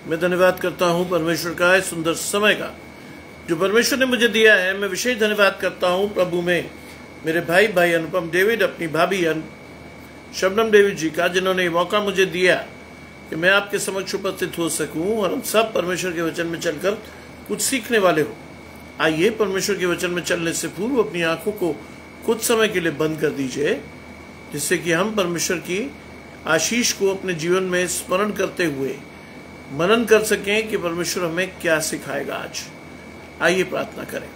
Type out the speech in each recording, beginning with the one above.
मैं धन्यवाद करता हूं परमेश्वर का इस सुंदर समय का जो परमेश्वर ने मुझे दिया है। मैं विशेष धन्यवाद करता हूं प्रभु में मेरे भाई अनुपम डेविड, अपनी भाभी शबनम डेविड जी का, जिन्होंने ये मौका मुझे दिया कि मैं आपके समक्ष उपस्थित हो सकूं और हम सब परमेश्वर के वचन में चलकर कुछ सीखने वाले हो। आइए परमेश्वर के वचन में चलने से पूर्व अपनी आंखों को कुछ समय के लिए बंद कर दीजिए, जिससे कि हम परमेश्वर की आशीष को अपने जीवन में स्मरण करते हुए मनन कर सकें कि परमेश्वर हमें क्या सिखाएगा आज। आइए प्रार्थना करें।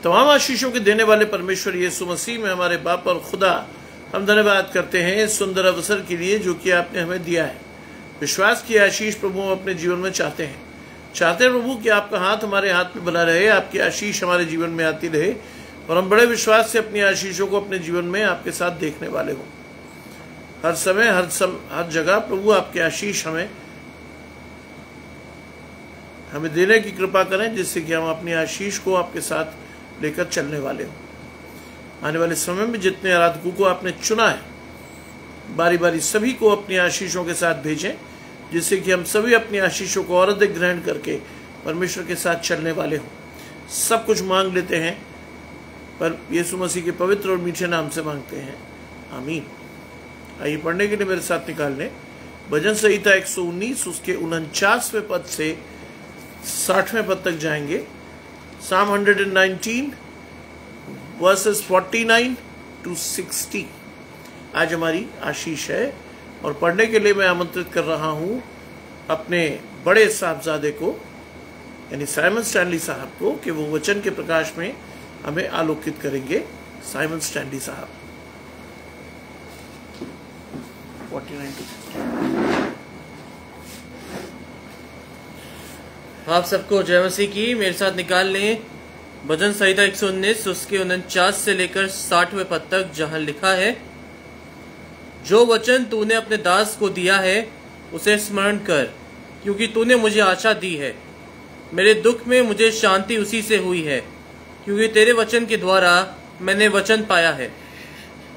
तमाम आशीषों के देने वाले परमेश्वर यीशु मसीह में हमारे बाप और खुदा, हम धन्यवाद करते हैं इस सुंदर अवसर के लिए जो कि आपने हमें दिया है। विश्वास की आशीष प्रभु हम अपने जीवन में चाहते हैं प्रभु कि आपका हाथ हमारे हाथ में बना रहे, आपकी आशीष हमारे जीवन में आती रहे और हम बड़े विश्वास से अपनी आशीषों को अपने जीवन में आपके साथ देखने वाले हो। हर समय हर जगह प्रभु आपकी आशीष हमें देने की कृपा करें, जिससे कि हम अपनी आशीष को आपके साथ लेकर चलने वाले हो। आने वाले समय में जितने आराधकों को आपने चुना है, बारी बारी सभी को अपनी आशीषों के साथ भेजें, जिससे कि हम सभी अपनी आशीषों को और अधिक ग्रहण करके परमेश्वर के साथ चलने वाले हो। सब कुछ मांग लेते हैं पर यीशु मसीह के पवित्र और मीठे नाम से मांगते हैं, आमीन। आइए पढ़ने के लिए मेरे साथ निकाल लें भजन संहिता 119 उसके 49वें पद से 60वें पद तक जाएंगे। Psalm 119 verses 49 to 60 आज हमारी आशीष है। और पढ़ने के लिए मैं आमंत्रित कर रहा हूं अपने बड़े साहबजादे को, यानी साइमन स्टैनली साहब को, कि वो वचन के प्रकाश में हमें आलोकित करेंगे। साइमन स्टैनली साहब 49 to 60। आप सबको जय मसीह की। मेरे साथ निकाल लें भजन संहिता 119 उसके 49 से लेकर 60वें पद तक, जहां लिखा है, जो वचन तूने अपने दास को दिया है उसे स्मरण कर, क्योंकि तूने मुझे आशा दी है। मेरे दुख में मुझे शांति उसी से हुई है, क्योंकि तेरे वचन के द्वारा मैंने वचन पाया है।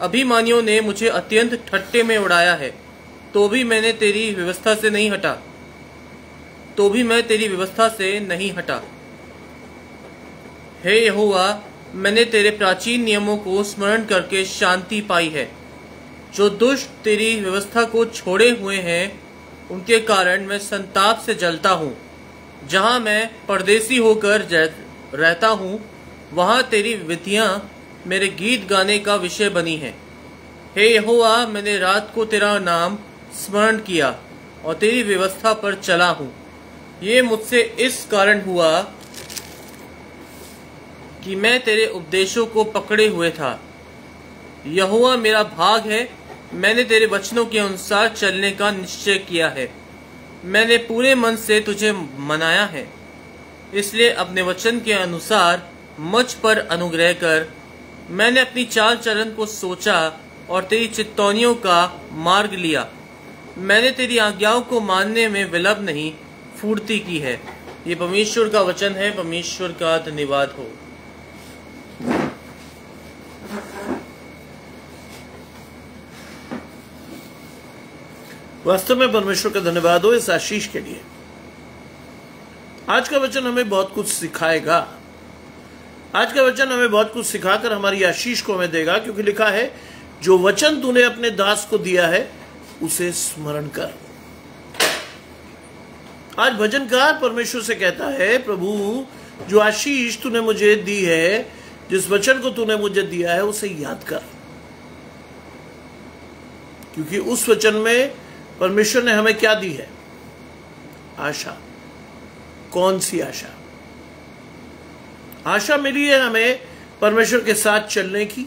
अभिमानियों ने मुझे अत्यंत ठट्टे में उड़ाया है, तो भी मैं तेरी व्यवस्था से नहीं हटा। हे यहोवा, मैंने तेरे प्राचीन नियमों को स्मरण करके शांति पाई है। जो दुष्ट तेरी व्यवस्था को छोड़े हुए हैं, उनके कारण मैं संताप से जलता हूँ। जहाँ मैं परदेसी होकर रहता हूँ, वहाँ तेरी विधियाँ मेरे गीत गाने का विषय बनी है। हे यहोवा, मैंने रात को तेरा नाम स्मरण किया और तेरी व्यवस्था पर चला हूँ। ये मुझसे इस कारण हुआ कि मैं तेरे उपदेशों को पकड़े हुए था। यहोवा मेरा भाग है, मैंने तेरे वचनों के अनुसार चलने का निश्चय किया है। मैंने पूरे मन से तुझे मनाया है, इसलिए अपने वचन के अनुसार मुझ पर अनुग्रह कर। मैंने अपनी चाल चलन को सोचा और तेरी चितौनियों का मार्ग लिया। मैंने तेरी आज्ञाओं को मानने में विलंब नहीं, फूर्ति की है। ये परमेश्वर का वचन है। परमेश्वर का धन्यवाद हो। वास्तव में परमेश्वर का धन्यवाद हो इस आशीष के लिए। आज का वचन हमें बहुत कुछ सिखाएगा। आज का वचन हमें बहुत कुछ सिखाकर हमारी आशीष को हमें देगा, क्योंकि लिखा है, जो वचन तूने अपने दास को दिया है उसे स्मरण कर। आज भजनकार परमेश्वर से कहता है, प्रभु जो आशीष तूने मुझे दी है, जिस वचन को तूने मुझे दिया है, उसे याद कर, क्योंकि उस वचन में परमेश्वर ने हमें क्या दी है? आशा। कौन सी आशा? आशा मिली है हमें परमेश्वर के साथ चलने की,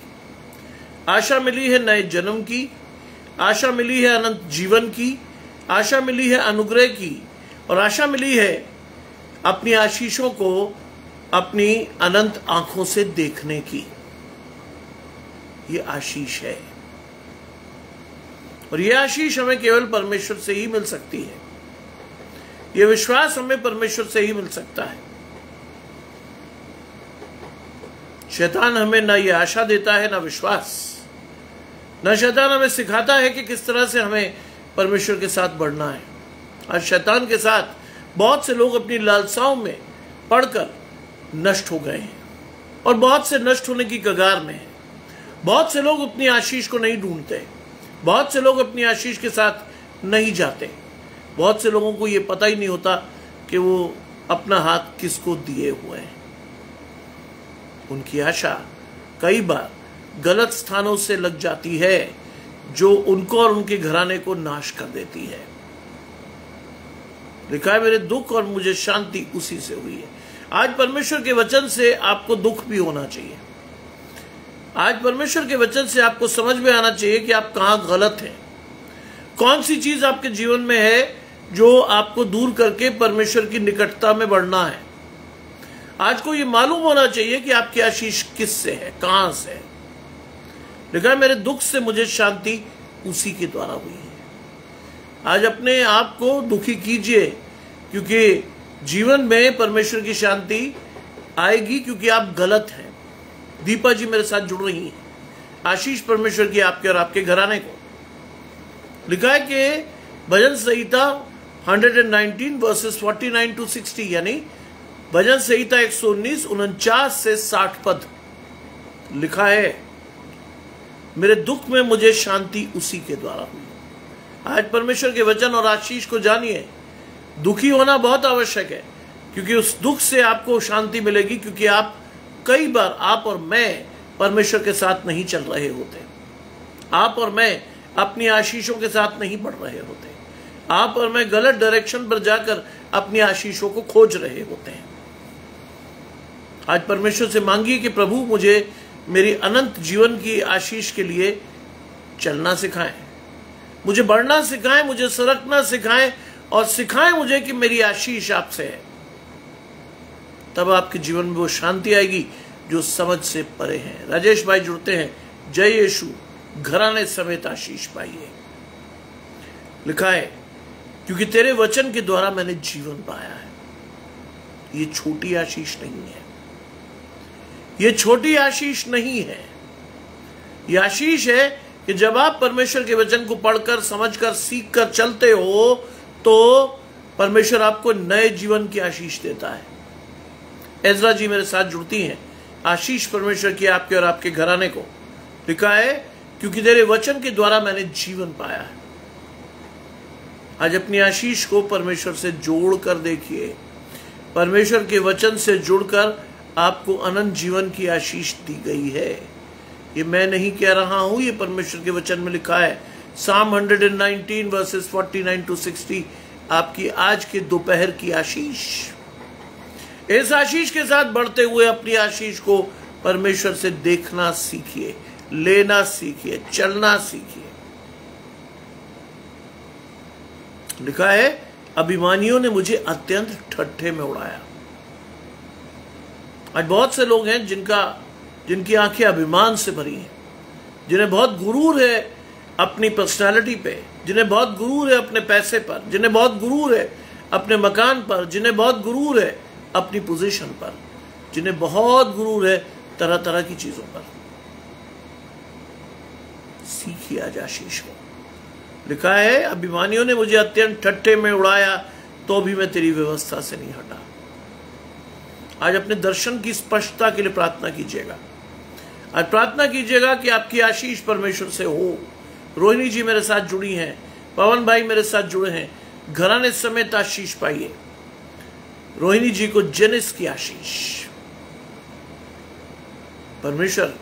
आशा मिली है नए जन्म की, आशा मिली है अनंत जीवन की, आशा मिली है अनुग्रह की, और आशा मिली है अपनी आशीषों को अपनी अनंत आंखों से देखने की। ये आशीष है, और यह आशीष हमें केवल परमेश्वर से ही मिल सकती है। यह विश्वास हमें परमेश्वर से ही मिल सकता है। शैतान हमें ना ये आशा देता है, ना विश्वास। ना शैतान हमें सिखाता है कि किस तरह से हमें परमेश्वर के साथ बढ़ना है। आज शैतान के साथ बहुत से लोग अपनी लालसाओं में पड़कर नष्ट हो गए हैं और बहुत से नष्ट होने की कगार में हैं। बहुत से लोग अपनी आशीष को नहीं ढूंढते, बहुत से लोग अपनी आशीष के साथ नहीं जाते, बहुत से लोगों को यह पता ही नहीं होता कि वो अपना हाथ किसको दिए हुए हैं। उनकी आशा कई बार गलत स्थानों से लग जाती है जो उनको और उनके घराने को नाश कर देती है। लिखा है मेरे दुख और मुझे शांति उसी से हुई है। आज परमेश्वर के वचन से आपको दुख भी होना चाहिए। आज परमेश्वर के वचन से आपको समझ में आना चाहिए कि आप कहां गलत हैं, कौन सी चीज आपके जीवन में है जो आपको दूर करके परमेश्वर की निकटता में बढ़ना है। आज को ये मालूम होना चाहिए कि आपकी आशीष किससे है, कहां से है। लिखा है मेरे दुख से मुझे शांति उसी के द्वारा हुई है। आज अपने आप को दुखी कीजिए, क्योंकि जीवन में परमेश्वर की शांति आएगी, क्योंकि आप गलत हैं। दीपा जी मेरे साथ जुड़ रही हैं। आशीष परमेश्वर की आपके और आपके घराने को। लिखा है कि भजन संहिता 119 वर्सेस 49 to 60, यानी भजन संहिता 119 49 से 60 पद लिखा है मेरे दुख में मुझे शांति उसी के द्वारा हुई। आज परमेश्वर के वचन और आशीष को जानिए। दुखी होना बहुत आवश्यक है, क्योंकि उस दुख से आपको शांति मिलेगी, क्योंकि कई बार आप और मैं परमेश्वर के साथ नहीं चल रहे होते। आप और मैं अपनी आशीषों के साथ नहीं बढ़ रहे होते। आप और मैं गलत डायरेक्शन पर जाकर अपनी आशीषों को खोज रहे होते हैं। आज परमेश्वर से मांगिए कि प्रभु मुझे मेरी अनंत जीवन की आशीष के लिए चलना सिखाएं, मुझे बढ़ना सिखाएं, मुझे सरकना सिखाएं और सिखाएं मुझे कि मेरी आशीष आपसे है। तब आपके जीवन में वो शांति आएगी जो समझ से परे है। राजेश भाई जुड़ते हैं, जय यीशु, घराने समेत आशीष पाइए। लिखा है क्योंकि तेरे वचन के द्वारा मैंने जीवन पाया है। ये छोटी आशीष नहीं है, ये छोटी आशीष नहीं है। ये आशीष है कि जब आप परमेश्वर के वचन को पढ़कर, समझकर, सीखकर चलते हो तो परमेश्वर आपको नए जीवन की आशीष देता है। एजरा जी मेरे साथ जुड़ती हैं। आशीष परमेश्वर की आपके और आपके घराने को। लिखा है क्योंकि तेरे वचन के द्वारा मैंने जीवन पाया है। आज अपनी आशीष को परमेश्वर से जोड़कर देखिए। परमेश्वर के वचन से जुड़कर आपको अनंत जीवन की आशीष दी गई है। ये मैं नहीं कह रहा हूं, ये परमेश्वर के वचन में लिखा है। साम 119 वर्सेस 49 to 60 आपकी आज के दोपहर की आशीष। इस आशीष के साथ बढ़ते हुए अपनी आशीष को परमेश्वर से देखना सीखिए, लेना सीखिए, चलना सीखिए। लिखा है अभिमानियों ने मुझे अत्यंत ठट्ठे में उड़ाया। आज बहुत से लोग हैं जिनकी आंखें अभिमान से भरी हैं, जिन्हें बहुत गुरूर है अपनी पर्सनालिटी पे, जिन्हें बहुत गुरूर है अपने पैसे पर, जिन्हें बहुत गुरूर है अपने मकान पर, जिन्हें बहुत गुरूर है अपनी पोजीशन पर, जिन्हें बहुत गुरूर है तरह तरह की चीजों पर। सीखिए आज आशीष को। लिखा है अभिमानियों ने मुझे अत्यंत ठट्ठे में उड़ाया तो भी मैं तेरी व्यवस्था से नहीं हटा। आज अपने दर्शन की स्पष्टता के लिए प्रार्थना कीजिएगा। आज प्रार्थना कीजिएगा कि आपकी आशीष परमेश्वर से हो। रोहिणी जी मेरे साथ जुड़ी हैं, पवन भाई मेरे साथ जुड़े हैं। घराने समेत आशीष पाइए। रोहिणी जी को जेनिस की आशीष। परमेश्वर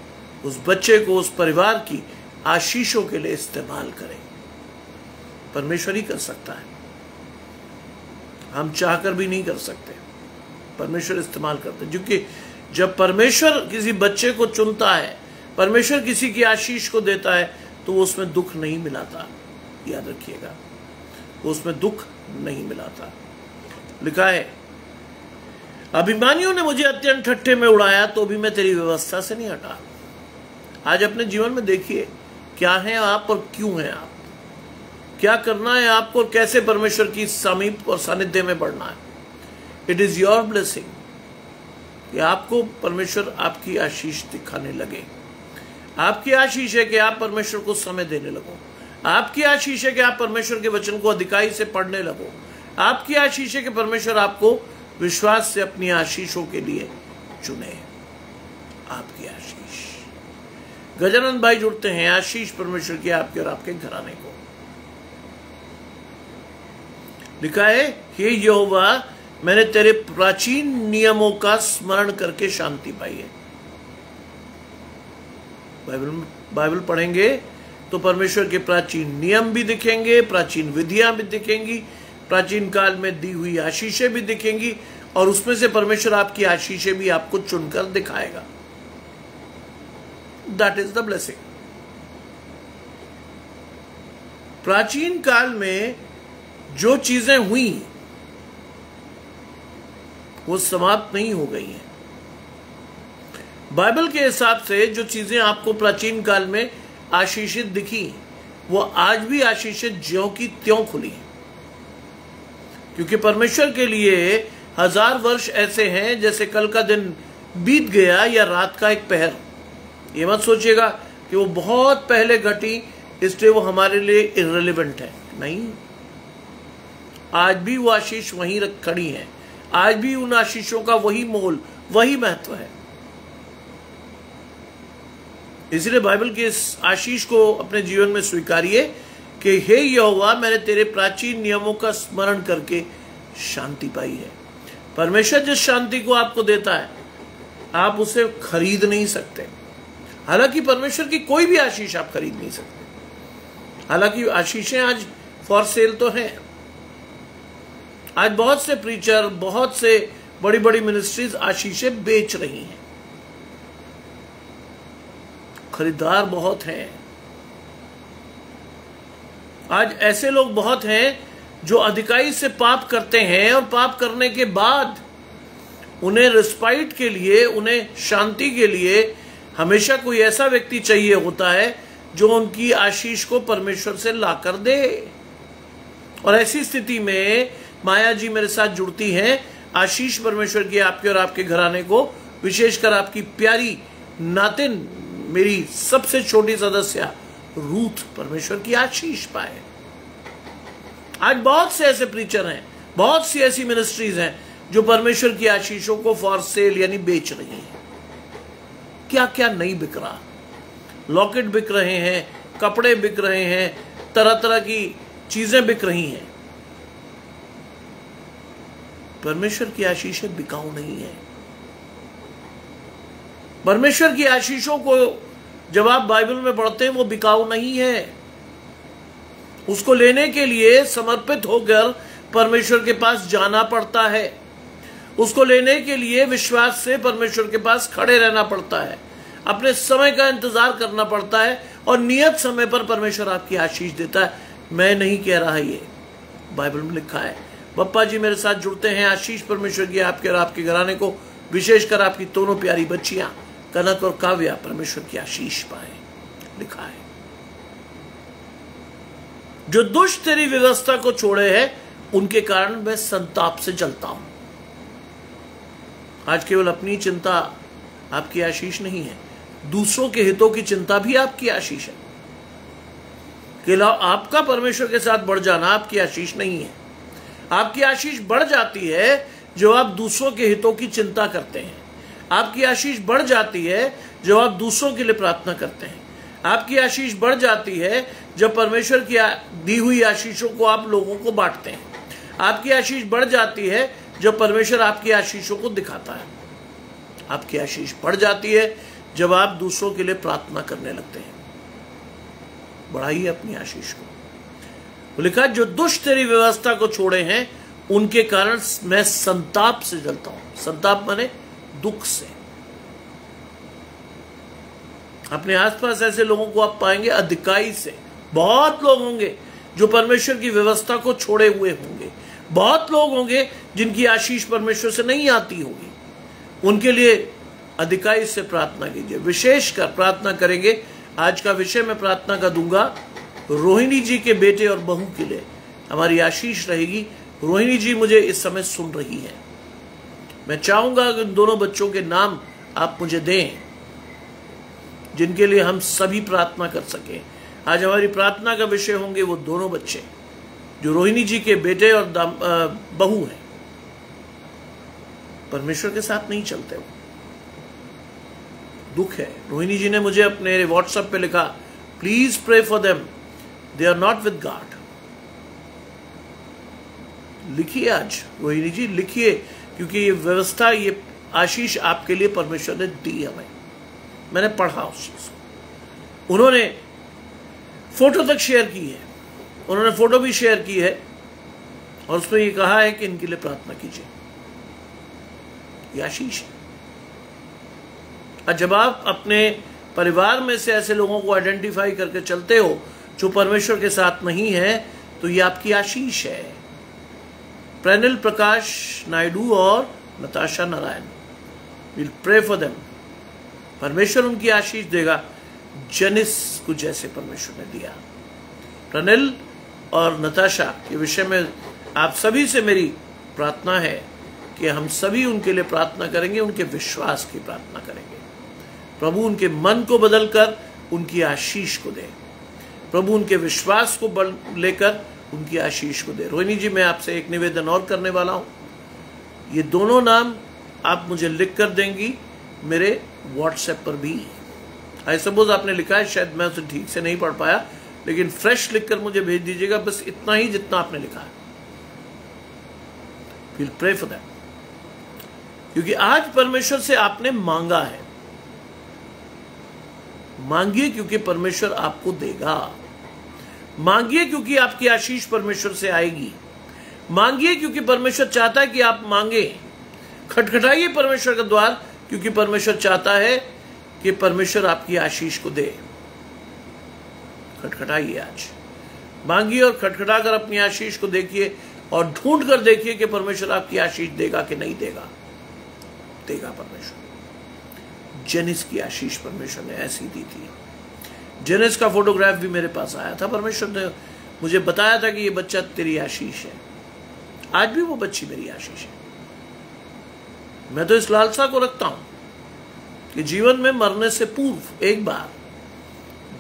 उस बच्चे को, उस परिवार की आशीषों के लिए इस्तेमाल करें। परमेश्वर ही कर सकता है, हम चाहकर भी नहीं कर सकते। परमेश्वर इस्तेमाल करते हैं, क्योंकि जब परमेश्वर किसी बच्चे को चुनता है, परमेश्वर किसी की आशीष को देता है, तो वो उसमें दुख नहीं मिलाता। याद रखिएगा, वो उसमें दुख नहीं मिलाता। लिखा है अभिमानियों ने मुझे अत्यंत ठट्ठे में उड़ाया तो भी मैं तेरी व्यवस्था से नहीं हटा। आज अपने जीवन में देखिए क्या है आप और क्यों है आप, क्या करना है आपको और कैसे परमेश्वर की समीप और सानिध्य में बढ़ना है। इट इज योर ब्लेसिंग कि आपको परमेश्वर आपकी आशीष दिखाने लगे। आपकी आशीष है कि आप परमेश्वर को समय देने लगो। आपकी आशीष है कि आप परमेश्वर के वचन को अधिकाई से पढ़ने लगो। आपकी आशीष है कि परमेश्वर आपको विश्वास से अपनी आशीषों के लिए चुने। आपकी आशीष। गजानंद भाई जुड़ते हैं, आशीष परमेश्वर की आपके और आपके घराने को। लिखा है, हे यहोवा मैंने तेरे प्राचीन नियमों का स्मरण करके शांति पाई है। बाइबल पढ़ेंगे तो परमेश्वर के प्राचीन नियम भी दिखेंगे, प्राचीन विधियां भी दिखेंगी, प्राचीन काल में दी हुई आशीषें भी दिखेंगी, और उसमें से परमेश्वर आपकी आशीषें भी आपको चुनकर दिखाएगा। That is the blessing. प्राचीन काल में जो चीजें हुई वो समाप्त नहीं हो गई हैं। बाइबल के हिसाब से जो चीजें आपको प्राचीन काल में आशीषित दिखी वो आज भी आशीषित ज्यों की त्यों खुली, क्योंकि परमेश्वर के लिए 1000 वर्ष ऐसे हैं जैसे कल का दिन बीत गया या रात का एक पहर। ये मत सोचिएगा कि वो बहुत पहले घटी इसलिए वो हमारे लिए इररिलेवेंट है, नहीं। आज भी वो आशीष वहीं खड़ी है, आज भी उन आशीषों का वही मोल, वही महत्व है। इसलिए बाइबल के इस आशीष को अपने जीवन में स्वीकारिए कि हे यहोवा मैंने तेरे प्राचीन नियमों का स्मरण करके शांति पाई है। परमेश्वर जिस शांति को आपको देता है आप उसे खरीद नहीं सकते। हालांकि परमेश्वर की कोई भी आशीष आप खरीद नहीं सकते। हालांकि आशीषें आज फॉर सेल तो हैं। आज बहुत से प्रीचर, बहुत से बड़ी बड़ी मिनिस्ट्रीज आशीषें बेच रही हैं। खरीदार बहुत हैं। आज ऐसे लोग बहुत हैं जो अधिकाई से पाप करते हैं और पाप करने के बाद उन्हें रिस्पाइट के लिए, उन्हें शांति के लिए हमेशा कोई ऐसा व्यक्ति चाहिए होता है जो उनकी आशीष को परमेश्वर से लाकर दे। और ऐसी स्थिति में माया जी मेरे साथ जुड़ती हैं। आशीष परमेश्वर की आपके और आपके घराने को, विशेषकर आपकी प्यारी नातिन, मेरी सबसे छोटी सदस्य रूथ, परमेश्वर की आशीष पाए। आज बहुत से ऐसे प्रीचर हैं, बहुत सी ऐसी मिनिस्ट्रीज हैं जो परमेश्वर की आशीषों को फॉर सेल यानी बेच रही हैं। क्या क्या नहीं बिक रहा। लॉकेट बिक रहे हैं, कपड़े बिक रहे हैं, तरह तरह की चीजें बिक रही हैं। परमेश्वर की आशीषें बिकाऊ नहीं है। परमेश्वर की आशीषों को जब आप बाइबल में पढ़ते हैं वो बिकाऊ नहीं है। उसको लेने के लिए समर्पित होकर परमेश्वर के पास जाना पड़ता है। उसको लेने के लिए विश्वास से परमेश्वर के पास खड़े रहना पड़ता है, अपने समय का इंतजार करना पड़ता है, और नियत समय पर परमेश्वर आपकी आशीष देता है। मैं नहीं कह रहा, ये बाइबल में लिखा है। बप्पा जी मेरे साथ जुड़ते हैं। आशीष परमेश्वर की आपके और आपके घराने को, विशेषकर आपकी दोनों प्यारी बच्चियां कनक और काव्या परमेश्वर की आशीष पाए। लिखा है, जो दुष्ट तेरी व्यवस्था को छोड़े हैं उनके कारण मैं संताप से जलता हूं। आज केवल अपनी चिंता आपकी आशीष नहीं है, दूसरों के हितों की चिंता भी आपकी आशीष है। केवल आपका परमेश्वर के साथ बढ़ जाना आपकी आशीष नहीं है। आपकी आशीष बढ़ जाती है जो आप दूसरों के हितों की चिंता करते हैं। आपकी आशीष बढ़ जाती है जब आप दूसरों के लिए प्रार्थना करते हैं। आपकी आशीष बढ़ जाती है जब परमेश्वर की दी हुई आशीषों को आप लोगों को बांटते हैं। आपकी आशीष बढ़ जाती है जब परमेश्वर आपकी आशीषों को दिखाता है। आपकी आशीष बढ़ जाती है जब आप दूसरों के लिए प्रार्थना करने लगते हैं। बढ़ाइए अपनी आशीष को। लिखा, जो दुष्ट तेरी व्यवस्था को छोड़े हैं उनके कारण मैं संताप से जलता हूं। संताप माने दुख से। अपने आसपास ऐसे लोगों को आप पाएंगे, अधिकाई से बहुत लोग होंगे जो परमेश्वर की व्यवस्था को छोड़े हुए होंगे। बहुत लोग होंगे जिनकी आशीष परमेश्वर से नहीं आती होगी। उनके लिए अधिकाई से प्रार्थना कीजिए। विशेषकर प्रार्थना करेंगे, आज का विषय मैं प्रार्थना का दूंगा, रोहिणी जी के बेटे और बहू के लिए हमारी आशीष रहेगी। रोहिणी जी मुझे इस समय सुन रही है। मैं चाहूंगा कि इन दोनों बच्चों के नाम आप मुझे दें जिनके लिए हम सभी प्रार्थना कर सकें। आज हमारी प्रार्थना का विषय होंगे वो दोनों बच्चे। जो रोहिणी जी के बेटे और बहू हैं, परमेश्वर के साथ नहीं चलते। वो दुख है। रोहिणी जी ने मुझे अपने व्हाट्सएप पे लिखा, please pray for them, they are not with God. लिखिए आज रोहिणी जी, लिखिए, क्योंकि ये व्यवस्था, ये आशीष आपके लिए परमेश्वर ने दी हमें। मैंने पढ़ा उस चीज को। उन्होंने फोटो तक शेयर की है, उन्होंने फोटो भी शेयर की है और उसमें ये कहा है कि इनके लिए प्रार्थना कीजिए। ये आशीष है। और जब आप अपने परिवार में से ऐसे लोगों को आइडेंटिफाई करके चलते हो जो परमेश्वर के साथ नहीं है, तो ये आपकी आशीष है। प्रेनिल प्रकाश नायडू और Natasha Narayan, will pray for them. परमेश्वर उनकी आशीष देगा, जेनिस को जैसे परमेश्वर ने दिया। प्रेनिल और नताशा के विषय में आप सभी से मेरी प्रार्थना है कि हम सभी उनके लिए प्रार्थना करेंगे, उनके विश्वास की प्रार्थना करेंगे। प्रभु उनके मन को बदलकर उनकी आशीष को दे। प्रभु उनके विश्वास को बल लेकर उनकी आशीष को दे। रोहिणी जी, मैं आपसे एक निवेदन और करने वाला हूं। ये दोनों नाम आप मुझे लिख कर देंगी मेरे व्हाट्सएप पर भी। आई सपोज आपने लिखा है, शायद मैं उसे ठीक से नहीं पढ़ पाया, लेकिन फ्रेश लिखकर मुझे भेज दीजिएगा, बस इतना ही जितना आपने लिखा है। Will pray for that. क्योंकि आज परमेश्वर से आपने मांगा है। मांगिए क्योंकि परमेश्वर आपको देगा। मांगिए क्योंकि आपकी आशीष परमेश्वर से आएगी। मांगिए क्योंकि परमेश्वर चाहता है कि आप मांगे। खटखटाइए परमेश्वर का द्वार, क्योंकि परमेश्वर चाहता है कि परमेश्वर आपकी आशीष को दे। खटखटाइए आज, मांगिए और खटखटाकर अपनी आशीष को देखिए और ढूंढ कर देखिए कि परमेश्वर आपकी आशीष देगा कि नहीं देगा। देगा परमेश्वर। जेनिस की आशीष परमेश्वर ने ऐसी दी थी। जेनिस का फोटोग्राफ भी मेरे पास आया था। परमेश्वर ने मुझे बताया था कि ये बच्चा तेरी आशीष है। आज भी वो बच्ची मेरी आशीष है। मैं तो इस लालसा को रखता हूं कि जीवन में मरने से पूर्व एक बार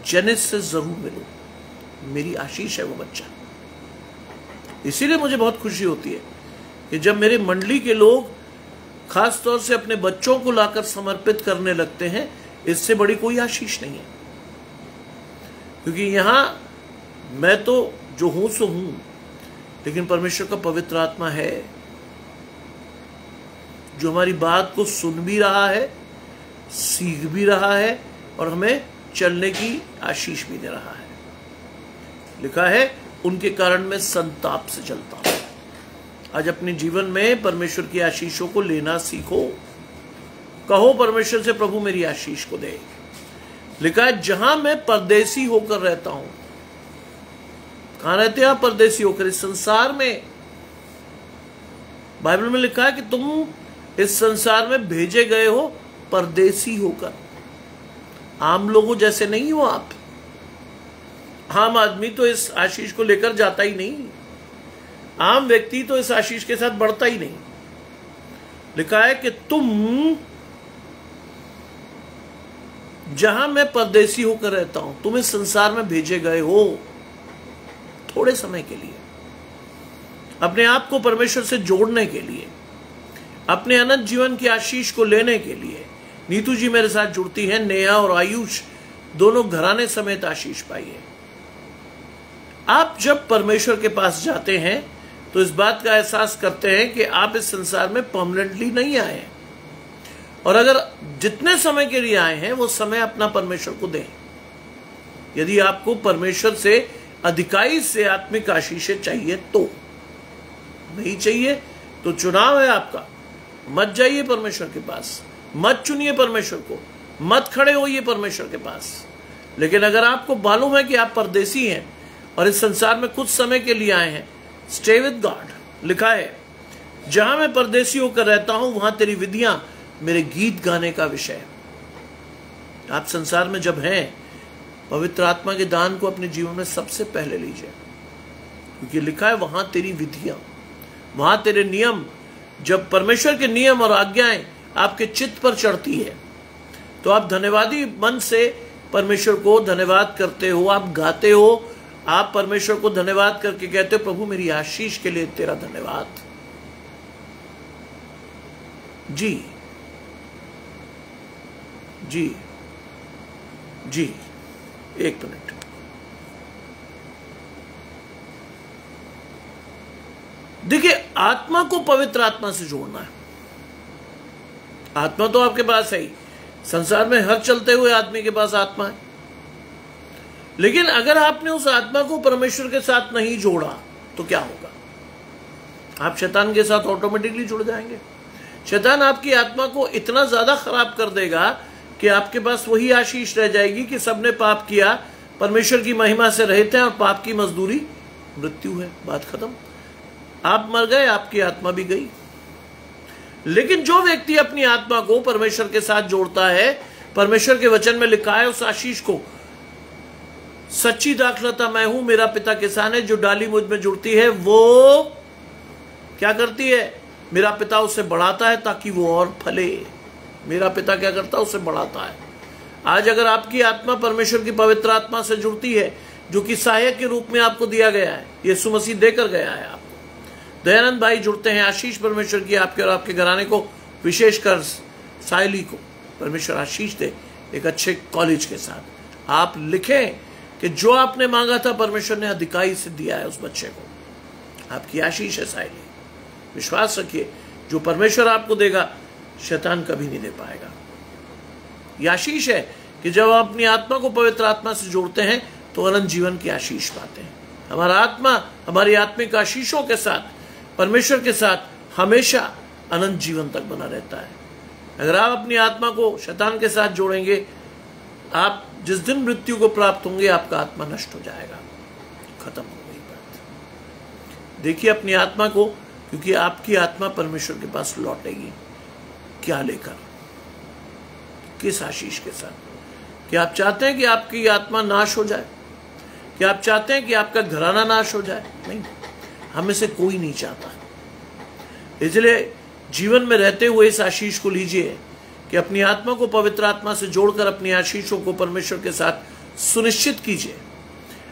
जेनिस से जरूर मिलूं। मेरी आशीष है वो बच्चा। इसीलिए मुझे बहुत खुशी होती है कि जब मेरे मंडली के लोग खास तौर से अपने बच्चों को लाकर समर्पित करने लगते हैं। इससे बड़ी कोई आशीष नहीं है। क्योंकि यहां मैं तो जो हूं सो हूं, लेकिन परमेश्वर का पवित्र आत्मा है जो हमारी बात को सुन भी रहा है, सीख भी रहा है और हमें चलने की आशीष भी दे रहा है। लिखा है, उनके कारण मैं संताप से चलता हूं। आज अपने जीवन में परमेश्वर की आशीषों को लेना सीखो। कहो परमेश्वर से, प्रभु मेरी आशीष को दे। लिखा है, जहां मैं परदेसी होकर रहता हूं। कहां रहते हैं आप? परदेसी होकर इस संसार में। बाइबल में लिखा है कि तुम इस संसार में भेजे गए हो परदेसी होकर। आम लोगों जैसे नहीं हो आप। आम आदमी तो इस आशीष को लेकर जाता ही नहीं। आम व्यक्ति तो इस आशीष के साथ बढ़ता ही नहीं। लिखा है कि तुम जहां मैं परदेसी होकर रहता हूं, तुम इस संसार में भेजे गए हो थोड़े समय के लिए, अपने आप को परमेश्वर से जोड़ने के लिए, अपने अनंत जीवन की आशीष को लेने के लिए। नीतू जी मेरे साथ जुड़ती हैं, नेहा और आयुष दोनों घराने समेत आशीष पाई है। आप जब परमेश्वर के पास जाते हैं तो इस बात का एहसास करते हैं कि आप इस संसार में परमानेंटली नहीं आए हैं, और अगर जितने समय के लिए आए हैं वो समय अपना परमेश्वर को दें। यदि आपको परमेश्वर से अधिकाई से आत्मिक आशीषें चाहिए तो, नहीं चाहिए तो चुनाव है आपका। मत जाइए परमेश्वर के पास, मत चुनिए परमेश्वर को, मत खड़े होइए परमेश्वर के पास। लेकिन अगर आपको मालूम है कि आप परदेसी हैं और इस संसार में कुछ समय के लिए आए हैं, स्टे विद गॉड। लिखा है, जहां मैं परदेसी होकर रहता हूं वहां तेरी विधियां मेरे गीत गाने का विषय है। आप संसार में जब हैं, पवित्र आत्मा के दान को अपने जीवन में सबसे पहले लीजिए, क्योंकि लिखा है वहां तेरी विधियां, वहां तेरे नियम। जब परमेश्वर के नियम और आज्ञाएं आपके चित्त पर चढ़ती है तो आप धन्यवादी मन से परमेश्वर को धन्यवाद करते हो, आप गाते हो आप परमेश्वर को धन्यवाद करके कहते हो, प्रभु मेरी आशीष के लिए तेरा धन्यवाद। जी जी जी, एक मिनट। देखिए, आत्मा को पवित्र आत्मा से जोड़ना है। आत्मा तो आपके पास है ही, संसार में हर चलते हुए आदमी के पास आत्मा है, लेकिन अगर आपने उस आत्मा को परमेश्वर के साथ नहीं जोड़ा तो क्या होगा? आप शैतान के साथ ऑटोमेटिकली जुड़ जाएंगे। शैतान आपकी आत्मा को इतना ज्यादा खराब कर देगा कि आपके पास वही आशीष रह जाएगी कि सबने पाप किया, परमेश्वर की महिमा से रहित हैं और पाप की मजदूरी मृत्यु है। बात खत्म। आप मर गए, आपकी आत्मा भी गई। लेकिन जो व्यक्ति अपनी आत्मा को परमेश्वर के साथ जोड़ता है, परमेश्वर के वचन में लिखा है उस आशीष को, सच्ची दाखलता मैं हूं, मेरा पिता किसान है, जो डाली मुझ में जुड़ती है वो क्या करती है? मेरा पिता उसे बढ़ाता है ताकि वो और फले। मेरा पिता क्या करता है? उसे बढ़ाता है। आज अगर आपकी आत्मा परमेश्वर की पवित्र आत्मा से जुड़ती है, जो कि सहायक के रूप में आपको दिया गया है, यीशु मसीह देकर गया है आपको। दयानंद भाई जुड़ते हैं, आशीष परमेश्वर की आपके और आपके घराने को, विशेषकर सायली को परमेश्वर आशीष दे एक अच्छे कॉलेज के साथ। आप लिखें कि जो आपने मांगा था परमेश्वर ने अधिकाई से दिया है उस बच्चे को। आपकी आशीष है सायली, विश्वास रखिए, जो परमेश्वर आपको देगा शैतान कभी नहीं दे पाएगा। यह आशीष है कि जब आप अपनी आत्मा को पवित्र आत्मा से जोड़ते हैं तो अनंत जीवन की आशीष पाते हैं। हमारा आत्मा हमारी आत्मिक आशीषों के साथ, परमेश्वर के साथ हमेशा अनंत जीवन तक बना रहता है। अगर आप अपनी आत्मा को शैतान के साथ जोड़ेंगे, आप जिस दिन मृत्यु को प्राप्त होंगे आपका आत्मा नष्ट हो जाएगा, खत्म हो गई बात। देखिए अपनी आत्मा को, क्योंकि आपकी आत्मा परमेश्वर के पास लौटेगी। क्या लेकर? किस आशीष के साथ? क्या आप चाहते हैं कि आपकी आत्मा नाश हो जाए? क्या आप चाहते हैं कि आपका घराना नाश हो जाए? नहीं, हमें से कोई नहीं चाहता। इसलिए जीवन में रहते हुए इस आशीष को लीजिए कि अपनी आत्मा को पवित्र आत्मा से जोड़कर अपनी आशीषों को परमेश्वर के साथ सुनिश्चित कीजिए।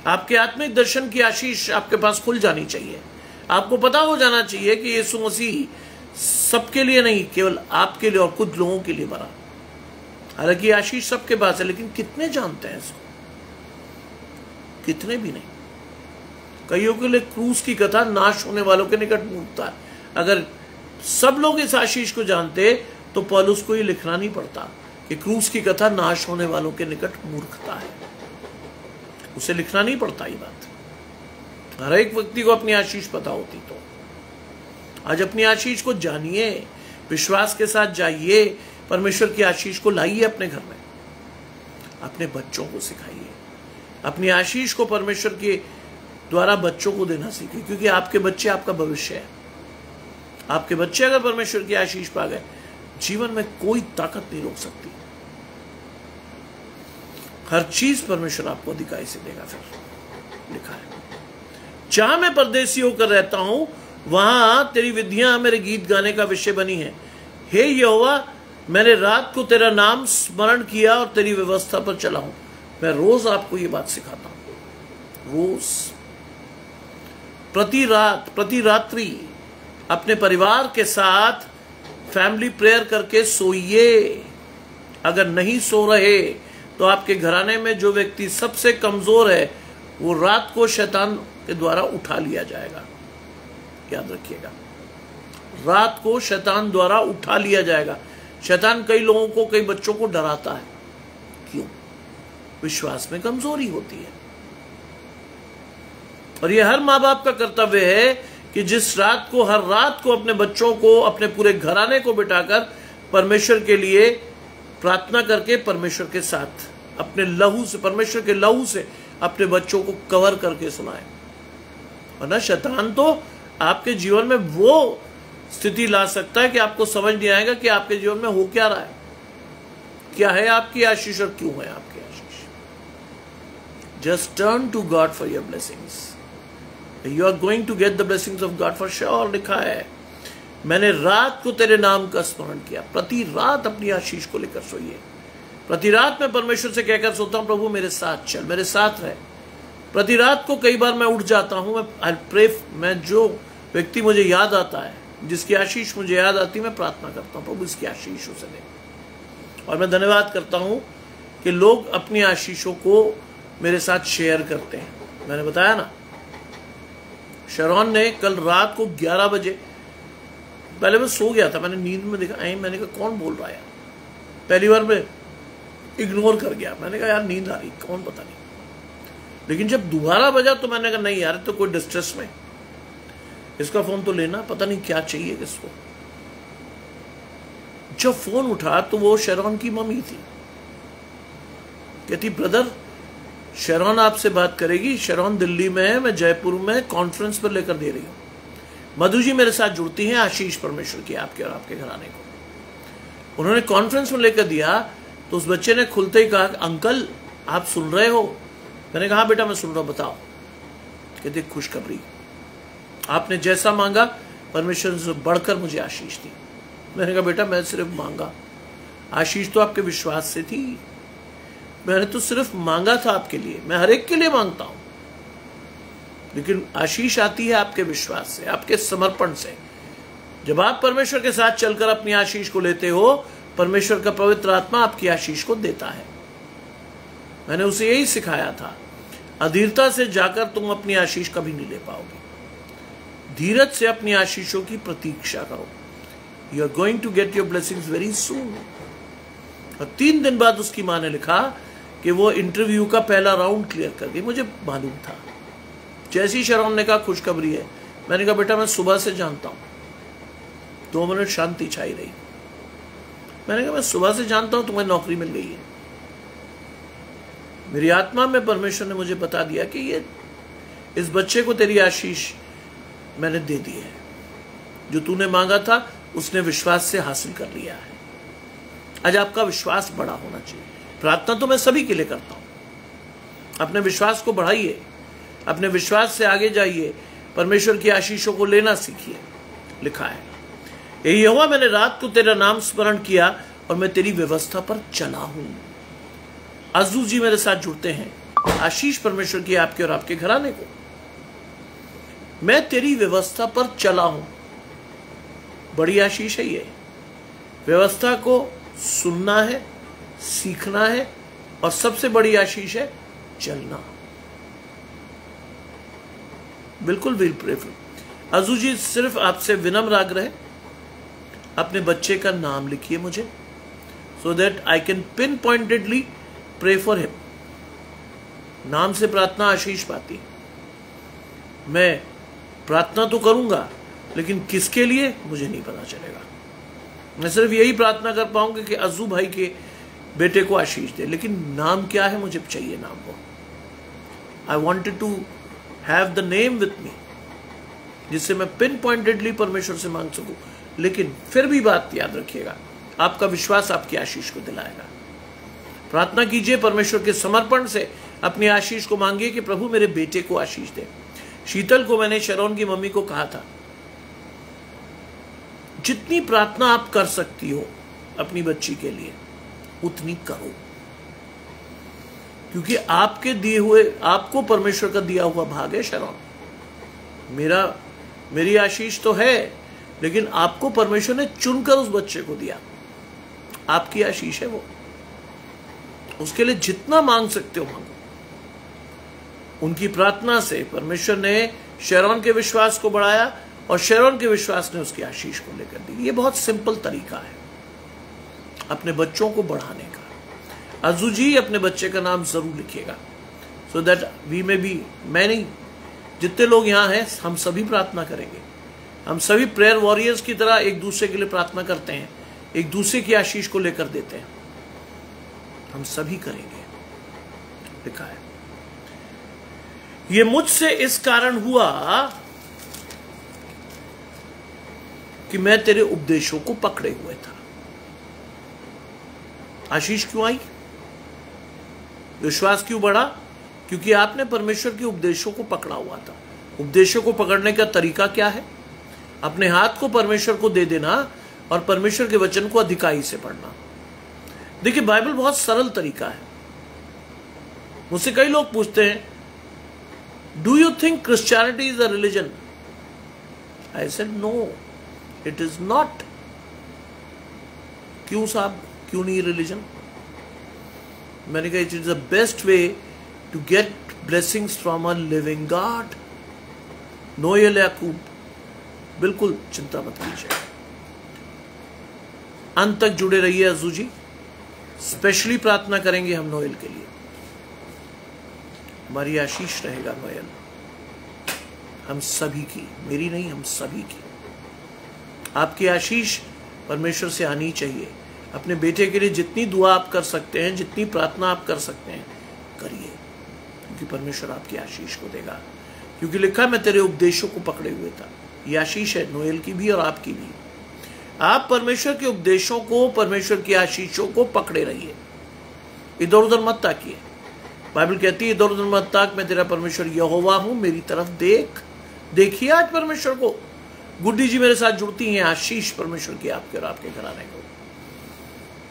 आपके आत्मिक दर्शन की आशीष आपके पास खुल जानी चाहिए। आपको पता हो जाना चाहिए कि यीशु मसीह सबके लिए नहीं, केवल आपके लिए और कुछ लोगों के लिए मरा। हालांकि आशीष सबके पास है, लेकिन कितने जानते हैं इसको? कितने भी नहीं। कईयों के लिए क्रूस की कथा नाश होने वालों के निकट मूर्खता है। अगर सब लोग इस आशीष को जानते तो पौलुस को ये लिखना नहीं पड़ता कि क्रूस की कथा नाश होने वालों के निकट मूर्खता है। उसे लिखना नहीं पड़ता ये बात। हर एक व्यक्ति को अपनी आशीष पता होती तो। आज अपनी आशीष को जानिए, विश्वास के साथ जाइए, परमेश्वर की आशीष को लाइए अपने घर में, अपने बच्चों को सिखाइए। अपनी आशीष को परमेश्वर के द्वारा बच्चों को देना सीखिए, क्योंकि आपके बच्चे आपका भविष्य है। आपके बच्चे अगर परमेश्वर की आशीष पा गए, जीवन में कोई ताकत नहीं रोक सकती। हर चीज परमेश्वर आपको अधिकाई से देगा। फिर लिखा है, जहां मैं परदेसी होकर रहता हूं वहां तेरी विधियां मेरे गीत गाने का विषय बनी है। हे यहोवा, मैंने रात को तेरा नाम स्मरण किया और तेरी व्यवस्था पर चला हूं। मैं रोज आपको ये बात सिखाता हूं, रोज, प्रति रात, प्रति रात्रि अपने परिवार के साथ फैमिली प्रेयर करके सोइए। अगर नहीं सो रहे तो आपके घराने में जो व्यक्ति सबसे कमजोर है वो रात को शैतान के द्वारा उठा लिया जाएगा। याद रखिएगा, रात को शैतान द्वारा उठा लिया जाएगा। शैतान कई लोगों को, कई बच्चों को डराता है। क्यों? विश्वास में कमजोरी होती है। और यह हर माँ बाप का कर्तव्य है कि जिस रात को, हर रात को अपने बच्चों को, अपने पूरे घराने को बिठाकर परमेश्वर के लिए प्रार्थना करके परमेश्वर के साथ अपने लहू से, परमेश्वर के लहू से अपने बच्चों को कवर करके सुनाए। वरना शैतान तो आपके जीवन में वो स्थिति ला सकता है कि आपको समझ नहीं आएगा कि आपके जीवन में हो क्या रहा है, क्या है आपकी आशीष और क्यों है आपकी आशीष। Just turn to God for your blessings. You are going to get the blessings of God for sure. लिखा है, मैंने रात को तेरे नाम का स्मरण किया। प्रति रात अपनी आशीष को लेकर सोइए। प्रति रात मैं परमेश्वर से कहकर सोता हूं, प्रभु मेरे साथ चल, मेरे साथ रह, प्रति रात को कई बार मैं उठ जाता हूं, मैं जो व्यक्ति मुझे याद आता है, जिसकी आशीष मुझे याद आती है, मैं प्रार्थना करता हूं प्रभु इसकी आशीष उसे दे। और मैं धन्यवाद करता हूं कि लोग अपनी आशीषों को मेरे साथ शेयर करते हैं। मैंने बताया ना, शरौन ने कल रात को 11 बजे, पहले मैं सो गया था, मैंने नींद में देखा, मैंने कहा कौन बोल रहा है। पहली बार मैं इग्नोर कर गया, मैंने कहा यार नींद आ रही, कौन पता नहीं। लेकिन जब दोबारा बजा तो मैंने कहा नहीं यार, तो कोई डिस्ट्रेस में, इसका फोन तो लेना, पता नहीं क्या चाहिए किसको। जब फोन उठा तो वो शरौन की मम्मी थी। कहती ब्रदर शरौन आपसे बात करेगी, शरौन दिल्ली में है, मैं जयपुर में कॉन्फ्रेंस पर लेकर दे रही हूं। मधु जी मेरे साथ जुड़ती हैं, आशीष परमेश्वर की, आपके और आपके घराने को। उन्होंने कॉन्फ्रेंस में लेकर दिया तो उस बच्चे ने खुलते ही कहा अंकल आप सुन रहे हो। मैंने कहा बेटा मैं सुन रहा हूं, बताओ। कहते खुशखबरी, आपने जैसा मांगा परमेश्वर से बढ़कर मुझे आशीष दी। मैंने कहा बेटा मैं सिर्फ मांगा, आशीष तो आपके विश्वास से थी, मैंने तो सिर्फ मांगा था आपके लिए, मैं हर एक के लिए मांगता हूं, लेकिन आशीष आती है आपके विश्वास से, आपके समर्पण से। जब आप परमेश्वर के साथ चलकर अपनी आशीष को लेते हो, परमेश्वर का पवित्र आत्मा आपकी आशीष को देता है। मैंने उसे यही सिखाया था, अधीरता से जाकर तुम अपनी आशीष कभी नहीं ले पाओगे, धीरज से अपनी आशीषों की प्रतीक्षा करो। You are going to get your blessings very soon. और 3 दिन बाद उसकी मां ने लिखा कि वो इंटरव्यू का पहला राउंड क्लियर कर गई। मुझे मालूम था। जैसी शरौन ने कहा खुशखबरी है, मैंने कहा बेटा मैं सुबह से जानता हूं। 2 मिनट शांति छाई रही। मैंने कहा मैं सुबह से जानता हूं तुम्हें नौकरी मिल गई है। मेरी आत्मा में परमेश्वर ने मुझे बता दिया कि ये इस बच्चे को तेरी आशीष मैंने दे दी है, जो तूने मांगा था उसने विश्वास से हासिल कर लिया है। आज आपका विश्वास बड़ा होना चाहिए। प्रार्थना तो मैं सभी के लिए करता हूं। अपने विश्वास को बढ़ाइए, अपने विश्वास से आगे जाइए, परमेश्वर की आशीषों को लेना सीखिए। लिखा है यहोवा मैंने रात को तेरा नाम स्मरण किया और मैं तेरी व्यवस्था पर चला हूं। अज़ू जी मेरे साथ जुड़ते हैं, आशीष परमेश्वर की आपके और आपके घराने को। मैं तेरी व्यवस्था पर चला हूं, बड़ी आशीष है ये। व्यवस्था को सुनना है, सीखना है, और सबसे बड़ी आशीष है चलना। बिल्कुल विल प्रे फॉर। अज़ू जी सिर्फ आपसे विनम्र आग्रह, अपने बच्चे का नाम लिखिए मुझे, so that I can pin pointedly pray for him. नाम से प्रार्थना आशीष पाती। मैं प्रार्थना तो करूंगा, लेकिन किसके लिए मुझे नहीं पता चलेगा। मैं सिर्फ यही प्रार्थना कर पाऊंगा कि अज़ू भाई के बेटे को आशीष दे, लेकिन नाम क्या है मुझे चाहिए नाम को। I wanted to have the name with me, जिससे मैं पिन पॉइंटेडली परमेश्वर से मांग सकूं। लेकिन फिर भी बात याद रखिएगा, आपका विश्वास आपकी आशीष को दिलाएगा। प्रार्थना कीजिए, परमेश्वर के समर्पण से अपनी आशीष को मांगिए कि प्रभु मेरे बेटे को आशीष दे। शीतल को मैंने शरौन की मम्मी को कहा था, जितनी प्रार्थना आप कर सकती हो अपनी बच्ची के लिए उतनी करो, क्योंकि आपके दिए हुए, आपको परमेश्वर का दिया हुआ भाग है शरौन। मेरी आशीष तो है, लेकिन आपको परमेश्वर ने चुनकर उस बच्चे को दिया, आपकी आशीष है वो। उसके लिए जितना मांग सकते हो मांगो। उनकी प्रार्थना से परमेश्वर ने शरौन के विश्वास को बढ़ाया और शरौन के विश्वास ने उसकी आशीष को लेकर दी। ये बहुत सिंपल तरीका है अपने बच्चों को बढ़ाने का। अज़ू जी अपने बच्चे का नाम जरूर लिखिएगा, सो दैट वी में बी, मैं नहीं, जितने लोग यहां हैं हम सभी प्रार्थना करेंगे। हम सभी प्रेयर वॉरियर्स की तरह एक दूसरे के लिए प्रार्थना करते हैं, एक दूसरे की आशीष को लेकर देते हैं। हम सभी करेंगे। लिखा है ये मुझसे इस कारण हुआ कि मैं तेरे उपदेशों को पकड़े हुए था। आशीष क्यों आई, विश्वास क्यों बढ़ा? क्योंकि आपने परमेश्वर के उपदेशों को पकड़ा हुआ था। उपदेशों को पकड़ने का तरीका क्या है? अपने हाथ को परमेश्वर को दे देना और परमेश्वर के वचन को अधिकाई से पढ़ना। देखिए बाइबल बहुत सरल तरीका है। मुझसे कई लोग पूछते हैं do you think Christianity is a religion? I said no, it is not. क्यों साहब, क्यों नहीं रिलीजन? मैंने कहा it is the best way to get blessings from a living God. Noel Yakub, बिल्कुल चिंता मत कीजिए, अंत तक जुड़े रहिए। अजू जी, स्पेशली प्रार्थना करेंगे हम नोएल के लिए। हमारी आशीष रहेगा नोएल, हम सभी की, मेरी नहीं, हम सभी की। आपकी आशीष परमेश्वर से आनी चाहिए। अपने बेटे के लिए जितनी दुआ आप कर सकते हैं, जितनी प्रार्थना आप कर सकते हैं, करिए, क्योंकि परमेश्वर आपकी आशीष को देगा। क्योंकि लिखा, मैं तेरे उपदेशों को पकड़े हुए था। ये आशीष है नोएल की भी और आपकी भी। आप परमेश्वर के उपदेशों को, परमेश्वर की आशीषों को पकड़े रहिए, इधर उधर मत ताकिए। बाइबल कहती है इधर उधर मत ताक, मैं तेरा परमेश्वर यहोवा हूं, मेरी तरफ देख। देखिए आज परमेश्वर को। गुड्डी जी मेरे साथ जुड़ती हैं, आशीष परमेश्वर की आपके और आपके घराने को।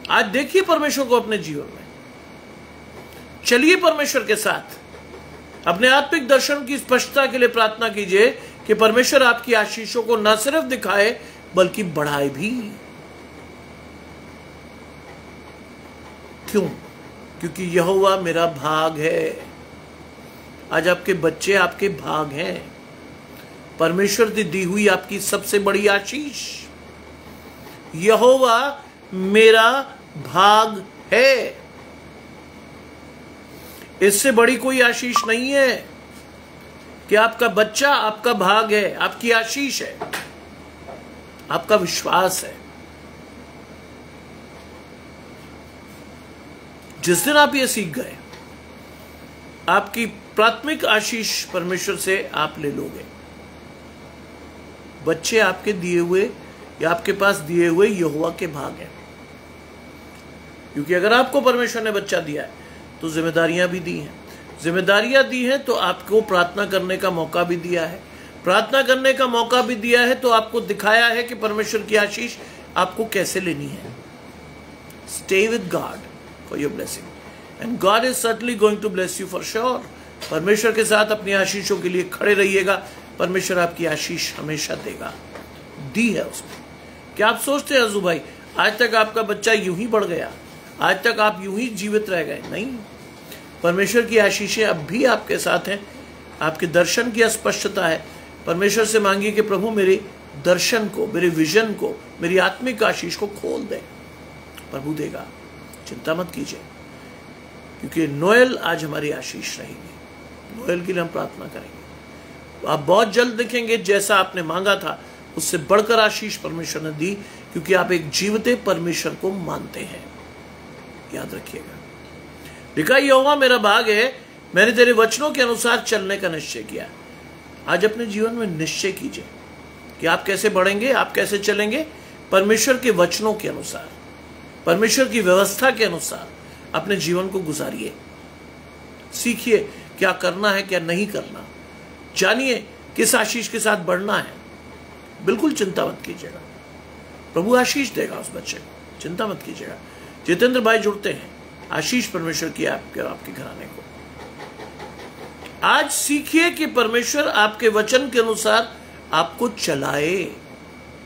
आज देखिए परमेश्वर को अपने जीवन में, चलिए परमेश्वर के साथ। अपने आत्मिक दर्शन की स्पष्टता के लिए प्रार्थना कीजिए कि परमेश्वर आपकी आशीषों को न सिर्फ दिखाए बल्कि बढ़ाए भी। क्यों? क्योंकि यहोवा मेरा भाग है। आज आपके बच्चे आपके भाग हैं, परमेश्वर की दी हुई आपकी सबसे बड़ी आशीष। यहोवा मेरा भाग है, इससे बड़ी कोई आशीष नहीं है कि आपका बच्चा आपका भाग है, आपकी आशीष है, आपका विश्वास है। जिस दिन आप ये सीख गए, आपकी प्राथमिक आशीष परमेश्वर से आप ले लोगे। बच्चे आपके दिए हुए या आपके पास दिए हुए यहोवा के भाग हैं। क्योंकि अगर आपको परमेश्वर ने बच्चा दिया है तो जिम्मेदारियां भी दी हैं। जिम्मेदारियां दी हैं तो आपको प्रार्थना करने का मौका भी दिया है। प्रार्थना करने का मौका भी दिया है तो आपको दिखाया है कि परमेश्वर की आशीष आपको कैसे लेनी है। Stay with God for your blessing and God is certainly going to bless you for sure. परमेश्वर के साथ अपनी आशीषों के लिए खड़े रहिएगा, परमेश्वर आपकी आशीष हमेशा देगा। दी है उसने। क्या आप सोचते हैं अजू भाई आज तक आपका बच्चा यूं ही बढ़ गया, आज तक आप यूं ही जीवित रह गए? नहीं, परमेश्वर की आशीषें अब भी आपके साथ हैं। आपके दर्शन की अस्पष्टता है, परमेश्वर से मांगिए कि प्रभु मेरे दर्शन को, मेरे विजन को, मेरी आत्मिक आशीष को खोल दे। प्रभु देगा, चिंता मत कीजिए, क्योंकि नोएल आज हमारी आशीष रहेगी। नोएल के लिए हम प्रार्थना करेंगे। आप बहुत जल्द देखेंगे जैसा आपने मांगा था उससे बढ़कर आशीष परमेश्वर ने दी, क्योंकि आप एक जीवते परमेश्वर को मानते हैं। याद रखिएगा, लिखा यहोवा मेरा भाग है, मैंने तेरे वचनों के अनुसार चलने का निश्चय किया। आज अपने जीवन में निश्चय कीजिए कि आप कैसे बढ़ेंगे, आप कैसे चलेंगे। परमेश्वर के वचनों के अनुसार, परमेश्वर की व्यवस्था के अनुसार अपने जीवन को गुजारिए। सीखिए क्या करना है, क्या नहीं करना। जानिए किस आशीष के साथ बढ़ना है। बिल्कुल चिंता मत कीजिएगा, प्रभु आशीष देगा उस बच्चे को, चिंता मत कीजिएगा। जितेंद्र भाई जुड़ते हैं, आशीष परमेश्वर की आपके और आपके घराने को। आज सीखिए कि परमेश्वर आपके वचन के अनुसार आपको चलाए,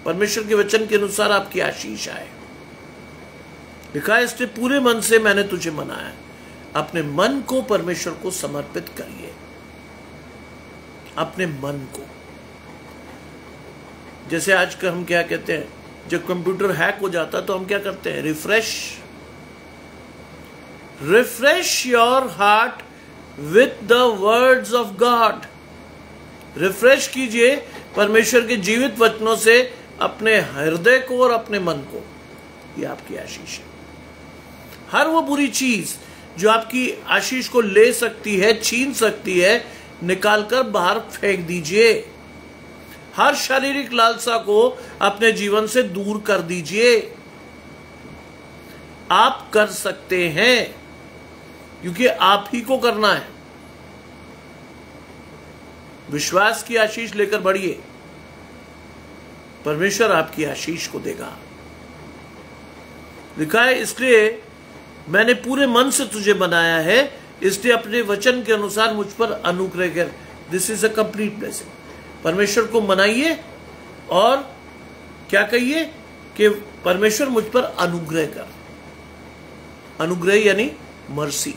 परमेश्वर के वचन के अनुसार आपकी आशीष आए। लिखा है इसलिए पूरे मन से मैंने तुझे मनाया। अपने मन को परमेश्वर को समर्पित करिए, अपने मन को। जैसे आजकल हम क्या कहते हैं, जब कंप्यूटर हैक हो जाता तो हम क्या करते हैं, refresh your heart with the words of God. Refresh कीजिए परमेश्वर के जीवित वचनों से अपने हृदय को और अपने मन को। ये आपकी आशीष है। हर वो बुरी चीज जो आपकी आशीष को ले सकती है, छीन सकती है, निकालकर बाहर फेंक दीजिए। हर शारीरिक लालसा को अपने जीवन से दूर कर दीजिए। आप कर सकते हैं, क्योंकि आप ही को करना है। विश्वास की आशीष लेकर बढ़िए, परमेश्वर आपकी आशीष को देगा। लिखा है इसलिए मैंने पूरे मन से तुझे बनाया है, इसलिए अपने वचन के अनुसार मुझ पर अनुग्रह कर। This is a complete blessing. परमेश्वर को मनाइए और क्या कहिए कि परमेश्वर मुझ पर अनुग्रह कर। अनुग्रह यानी मर्सी।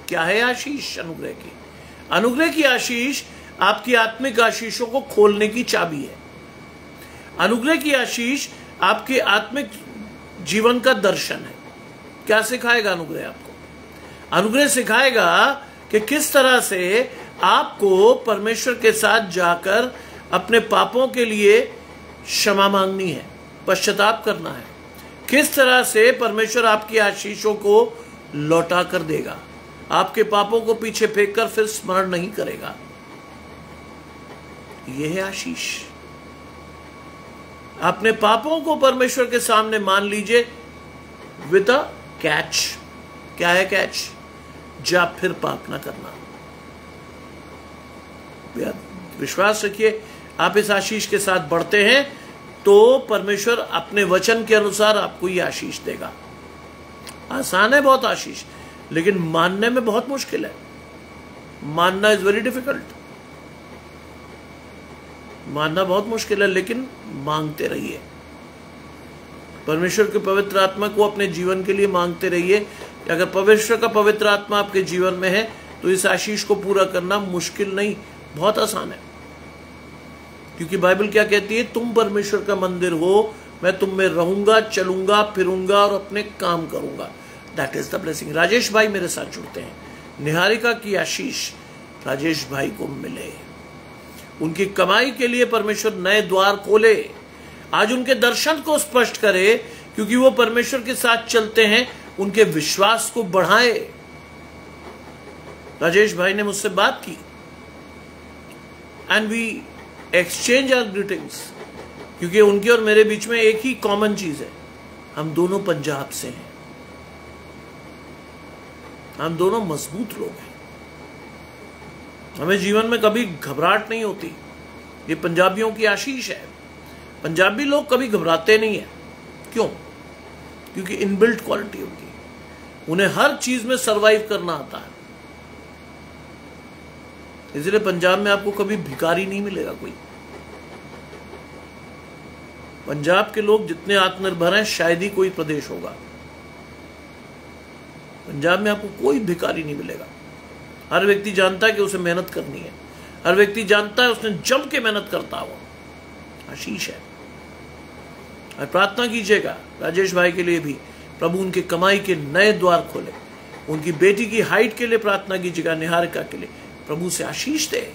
क्या है आशीष अनुग्रह की? अनुग्रह की आशीष आपकी आत्मिक आशीषों को खोलने की चाबी है। अनुग्रह की आशीष आपके आत्मिक जीवन का दर्शन है। क्या सिखाएगा अनुग्रह आपको? अनुग्रह सिखाएगा कि किस तरह से आपको परमेश्वर के साथ जाकर अपने पापों के लिए क्षमा मांगनी है, पश्चाताप करना है। किस तरह से परमेश्वर आपकी आशीषों को लौटा कर देगा, आपके पापों को पीछे फेंक कर फिर स्मरण नहीं करेगा। यह है आशीष। अपने पापों को परमेश्वर के सामने मान लीजिए विद अ कैच। क्या है कैच? जा फिर पाप ना करना। विश्वास रखिए, आप इस आशीष के साथ बढ़ते हैं तो परमेश्वर अपने वचन के अनुसार आपको ये आशीष देगा। आसान है बहुत आशीष, लेकिन मानने में बहुत मुश्किल है। मानना इज वेरी डिफिकल्ट। मानना बहुत मुश्किल है, लेकिन मांगते रहिए। परमेश्वर के पवित्र आत्मा को अपने जीवन के लिए मांगते रहिए। अगर परमेश्वर का पवित्र आत्मा आपके जीवन में है तो इस आशीष को पूरा करना मुश्किल नहीं, बहुत आसान है। क्योंकि बाइबल क्या कहती है? तुम परमेश्वर का मंदिर हो, मैं तुम में रहूंगा, चलूंगा, फिरूंगा और अपने काम करूंगा। That is the blessing. Rajesh भाई मेरे साथ जुड़ते हैं। निहारिका की आशीष राजेश भाई को मिले। उनकी कमाई के लिए परमेश्वर नए द्वार खोले। आज उनके दर्शन को स्पष्ट करे, क्योंकि वो परमेश्वर के साथ चलते हैं। उनके विश्वास को बढ़ाए। राजेश भाई ने मुझसे बात की and we exchange our greetings, क्योंकि उनके और मेरे बीच में एक ही कॉमन चीज है, हम दोनों पंजाब से हैं। हम दोनों मजबूत लोग हैं। हमें जीवन में कभी घबराहट नहीं होती। ये पंजाबियों की आशीष है। पंजाबी लोग कभी घबराते नहीं है। क्यों? क्योंकि इनबिल्ट क्वालिटी होगी। उन्हें हर चीज में सरवाइव करना आता है। इसलिए पंजाब में आपको कभी भिखारी नहीं मिलेगा कोई। पंजाब के लोग जितने आत्मनिर्भर हैं, शायद ही कोई प्रदेश होगा। पंजाब में आपको कोई भिखारी नहीं मिलेगा। हर व्यक्ति जानता है कि उसे मेहनत करनी है। हर व्यक्ति जानता है उसने जम के मेहनत करता हो। आशीष है। और प्रार्थना कीजिएगा राजेश भाई के लिए भी, प्रभु उनकी कमाई के नए द्वार खोले। उनकी बेटी की हाइट के लिए प्रार्थना कीजिएगा, निहारिका के लिए, प्रभु से आशीष दे।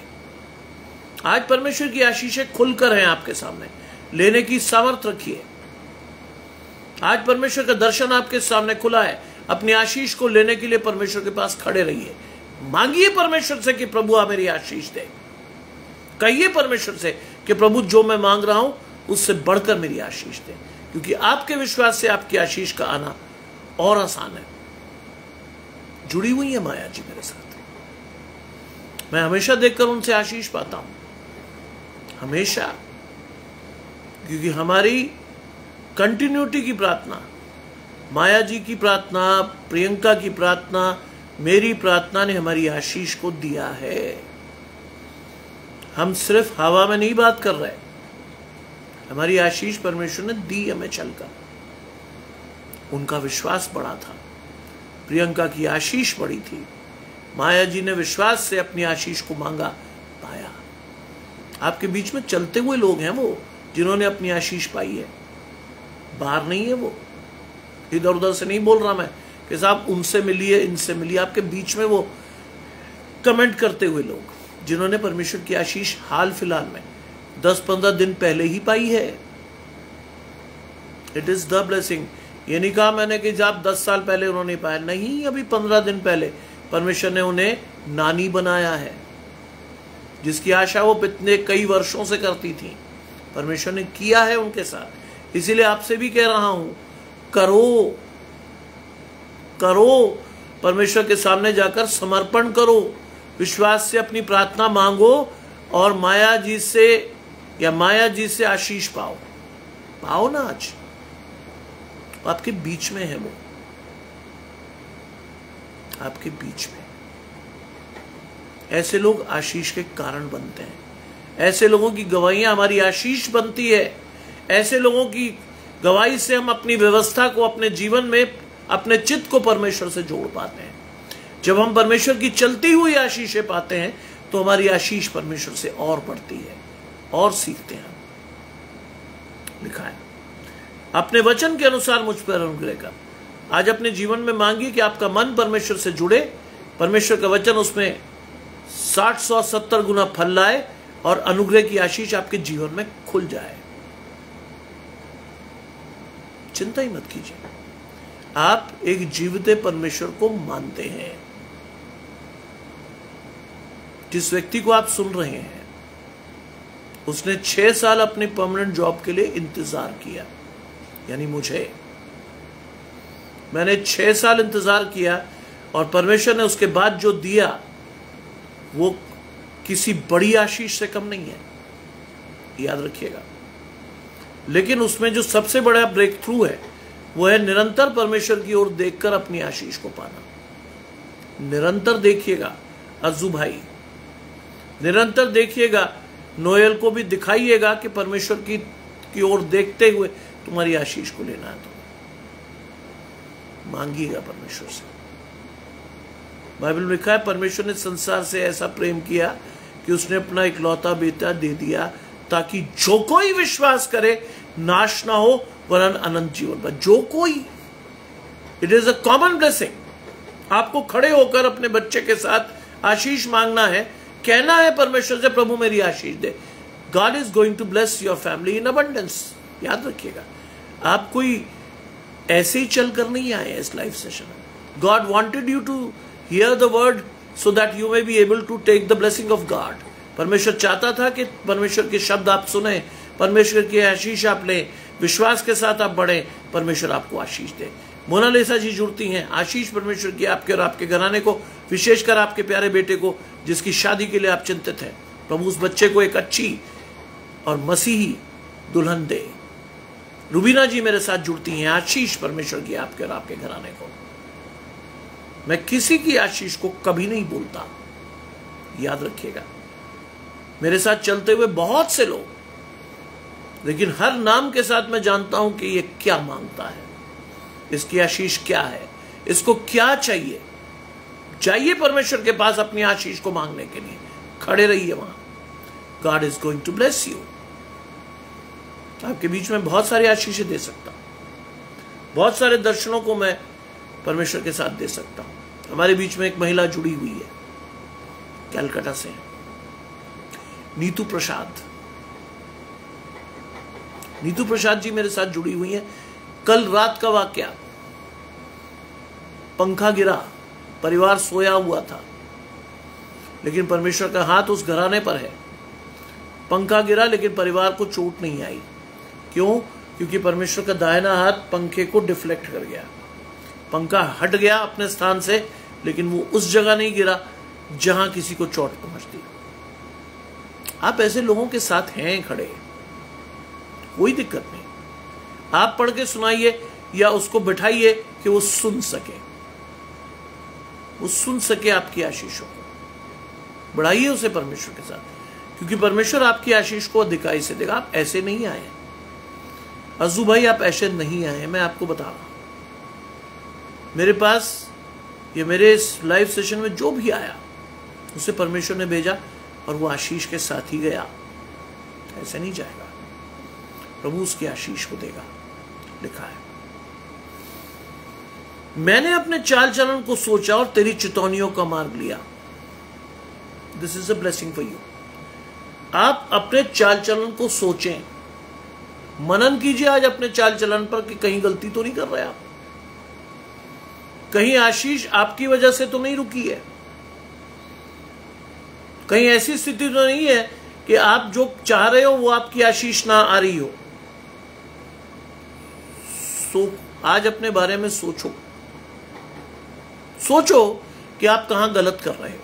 आज परमेश्वर की आशीषें खुलकर हैं आपके सामने, लेने की सामर्थ रखिए। आज परमेश्वर का दर्शन आपके सामने खुला है। अपनी आशीष को लेने के लिए परमेश्वर के पास खड़े रहिए। मांगिए परमेश्वर से कि प्रभु आप मेरी आशीष दे। कहिए परमेश्वर से कि प्रभु जो मैं मांग रहा हूं उससे बढ़कर मेरी आशीष दे, क्योंकि आपके विश्वास से आपकी आशीष का आना और आसान है। जुड़ी हुई है माया जी मेरे साथ। मैं हमेशा देखकर उनसे आशीष पाता हूं, हमेशा। क्योंकि हमारी कंटिन्यूटी की प्रार्थना, माया जी की प्रार्थना, प्रियंका की प्रार्थना, मेरी प्रार्थना ने हमारी आशीष को दिया है। हम सिर्फ हवा में नहीं बात कर रहे, हमारी आशीष परमेश्वर ने दी हमें चलकर। उनका विश्वास बढ़ा था, प्रियंका की आशीष बढ़ी थी। माया जी ने विश्वास से अपनी आशीष को मांगा, पाया। आपके बीच में चलते हुए लोग हैं वो, जिन्होंने अपनी आशीष पाई है। बाहर नहीं है वो, इधर उधर से नहीं बोल रहा मैं कि साहब उनसे मिलिए, इनसे मिलिए। आपके बीच में वो कमेंट करते हुए लोग, जिन्होंने परमेश्वर की आशीष हाल फिलहाल में 10-15 दिन पहले ही पाई है। It is the blessing. ये नहीं कहा मैंने कि जब 10 साल पहले उन्होंने पाया, नहीं, अभी 15 दिन पहले परमेश्वर ने उन्हें नानी बनाया है, जिसकी आशा वो पिछले कई वर्षों से करती थी। परमेश्वर ने किया है उनके साथ। इसीलिए आपसे भी कह रहा हूं, करो करो, परमेश्वर के सामने जाकर समर्पण करो, विश्वास से अपनी प्रार्थना मांगो और माया जी से आशीष पाओ ना। आज आपके बीच में है वो, आपके बीच में। ऐसे लोग आशीष के कारण बनते हैं। ऐसे लोगों की गवाहियां हमारी आशीष बनती है। ऐसे लोगों की गवाही से हम अपनी व्यवस्था को, अपने जीवन में अपने चित्त को परमेश्वर से जोड़ पाते हैं। जब हम परमेश्वर की चलती हुई आशीषें पाते हैं तो हमारी आशीष परमेश्वर से और बढ़ती है और सीखते हैं। लिखा है, अपने वचन के अनुसार मुझ पर अनुग्रह कर। आज अपने जीवन में मांगिए कि आपका मन परमेश्वर से जुड़े, परमेश्वर का वचन उसमें 60, 100, 70 गुना फल लाए और अनुग्रह की आशीष आपके जीवन में खुल जाए। चिंता ही मत कीजिए, आप एक जीवित परमेश्वर को मानते हैं। जिस व्यक्ति को आप सुन रहे हैं उसने 6 साल अपनी परमानेंट जॉब के लिए इंतजार किया, यानी मैंने 6 साल इंतजार किया और परमेश्वर ने उसके बाद जो दिया वो किसी बड़ी आशीष से कम नहीं है, याद रखिएगा। लेकिन उसमें जो सबसे बड़ा ब्रेक थ्रू है वो है निरंतर परमेश्वर की ओर देखकर अपनी आशीष को पाना। निरंतर देखिएगा अज्जू भाई, निरंतर देखिएगा, नोएल को भी दिखाइएगा कि परमेश्वर की ओर देखते हुए तुम्हारी आशीष को लेना है। तो मांगिएगा परमेश्वर से। बाइबल में लिखा है, परमेश्वर ने संसार से ऐसा प्रेम किया कि उसने अपना इकलौता बेटा दे दिया ताकि जो कोई विश्वास करे नाश ना हो वरन अनंत जीवन पाए। जो कोई, it is a common blessing. आपको खड़े होकर अपने बच्चे के साथ आशीष मांगना है, कहना है परमेश्वर से, प्रभु मेरी आशीष दे। God is going to bless your family in abundance. याद रखिएगा, आप कोई ऐसे ही चलकर नहीं आए इस लाइफ सेशन में। God wanted you to hear the word so that you may be able to take the blessing of God. परमेश्वर चाहता था कि परमेश्वर के शब्द आप सुने, परमेश्वर की आशीष आप लें, विश्वास के साथ आप बढ़े, परमेश्वर आपको आशीष दे। मोनालिसा जी जुड़ती हैं, आशीष परमेश्वर की आपके और आपके घराने को, विशेषकर आपके प्यारे बेटे को जिसकी शादी के लिए आप चिंतित हैं। प्रभु उस बच्चे को एक अच्छी और मसीही दुल्हन दे। रुबीना जी मेरे साथ जुड़ती हैं, आशीष परमेश्वर की आपके और आपके घराने को। मैं किसी की आशीष को कभी नहीं बोलता, याद रखिएगा। मेरे साथ चलते हुए बहुत से लोग, लेकिन हर नाम के साथ मैं जानता हूं कि ये क्या मांगता है, इसकी आशीष क्या है, इसको क्या चाहिए। जाइए परमेश्वर के पास अपनी आशीष को मांगने के लिए, खड़े रहिए वहां। God is going to bless you. आपके बीच में बहुत सारी आशीषें दे सकता हूं, बहुत सारे दर्शनों को मैं परमेश्वर के साथ दे सकता हूं। हमारे बीच में एक महिला जुड़ी हुई है, कैलकाटा से, नीतू प्रसाद। नीतू प्रसाद जी मेरे साथ जुड़ी हुई है। कल रात का वाकया, पंखा गिरा, परिवार सोया हुआ था, लेकिन परमेश्वर का हाथ उस घराने पर है। पंखा गिरा लेकिन परिवार को चोट नहीं आई। क्यों? क्योंकि परमेश्वर का दाहिना हाथ पंखे को डिफ्लेक्ट कर गया। पंखा हट गया अपने स्थान से, लेकिन वो उस जगह नहीं गिरा जहां किसी को चोट पहुंचती। आप ऐसे लोगों के साथ हैं खड़े, कोई दिक्कत नहीं। आप पढ़ के सुनाइए या उसको बिठाइए कि वो सुन सके, वो सुन सके आपकी आशीषों को। बढ़ाइए उसे परमेश्वर के साथ, क्योंकि परमेश्वर आपकी आशीष को अधिकाई से देगा। आप ऐसे नहीं आए अज्जू भाई, आप ऐसे नहीं आए। मैं आपको बता रहा हूं, मेरे पास ये मेरे इस लाइव सेशन में जो भी आया उसे परमेश्वर ने भेजा और वो आशीष के साथ ही गया। ऐसे नहीं जाएगा, प्रभु उसकी आशीष को देगा। लिखा है, मैंने अपने चाल चलन को सोचा और तेरी चितौनियों का मार्ग लिया। This is a blessing for you. आप अपने चाल चलन को सोचें, मनन कीजिए आज अपने चाल चलन पर कि कहीं गलती तो नहीं कर रहे आप, कहीं आशीष आपकी वजह से तो नहीं रुकी है, कहीं ऐसी स्थिति तो नहीं है कि आप जो चाह रहे हो वो आपकी आशीष ना आ रही हो। आज अपने बारे में सोचो, सोचो कि आप कहां गलत कर रहे हो।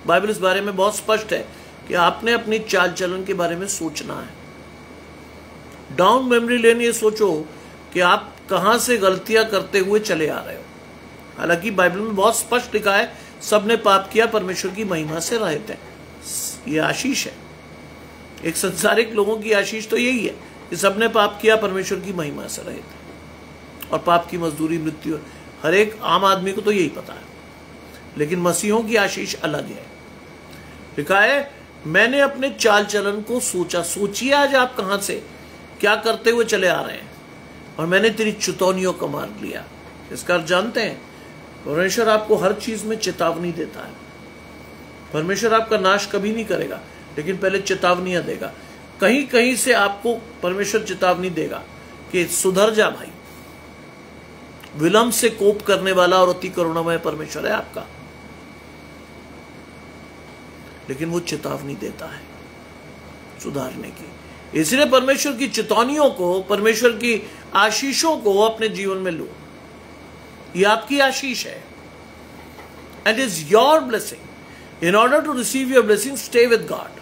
बाइबल इस बारे में बहुत स्पष्ट है कि आपने अपनी चाल चलन के बारे में सोचना है। डाउन मेमोरी लेन, ये सोचो कि आप कहां से गलतियां करते हुए चले आ रहे हो। हालांकि बाइबल में बहुत स्पष्ट लिखा है सबने पाप किया, परमेश्वर की महिमा से रहित है। ये आशीष है। एक संसारिक लोगों की आशीष तो यही है कि सबने पाप किया, परमेश्वर की महिमा से रहित है, और पाप की मजदूरी मृत्यु। हर एक आम आदमी को तो यही पता है, लेकिन मसीहों की आशीष अलग है। लिखा है, मैंने अपने चाल चलन को सोचा। सोचिए आज आप कहां से क्या करते हुए चले आ रहे हैं, और मैंने तेरी चितौनियों का मार्ग लिया। इसका अर्थ जानते हैं, परमेश्वर आपको हर चीज में चेतावनी देता है। परमेश्वर आपका नाश कभी नहीं करेगा, लेकिन पहले चेतावनियां देगा। कहीं कहीं से आपको परमेश्वर चेतावनी देगा कि सुधर जा भाई। विलंब से कोप करने वाला और अति करुणामय परमेश्वर है आपका, लेकिन वो चेतावनी देता है सुधारने की। इसलिए परमेश्वर की चेतावनियों को, परमेश्वर की आशीषों को अपने जीवन में लो। ये आपकी आशीष है, and is your blessing. In order to receive your blessing, stay with God.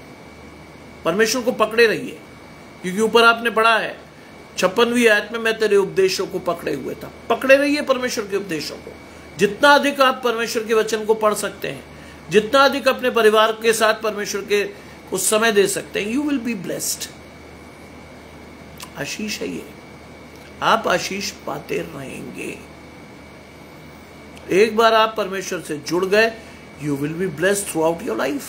परमेश्वर को पकड़े रहिए, क्योंकि ऊपर आपने पढ़ा है 56वीं आयत में, मैं तेरे उपदेशों को पकड़े हुए था। पकड़े रहिए परमेश्वर के उपदेशों को। जितना अधिक आप परमेश्वर के वचन को पढ़ सकते हैं, जितना अधिक अपने परिवार के साथ परमेश्वर के उस समय दे सकते हैं, यू विल बी ब्लेस्ड। आशीष है ये, आप आशीष पाते रहेंगे। एक बार आप परमेश्वर से जुड़ गए, you will be blessed through out your life.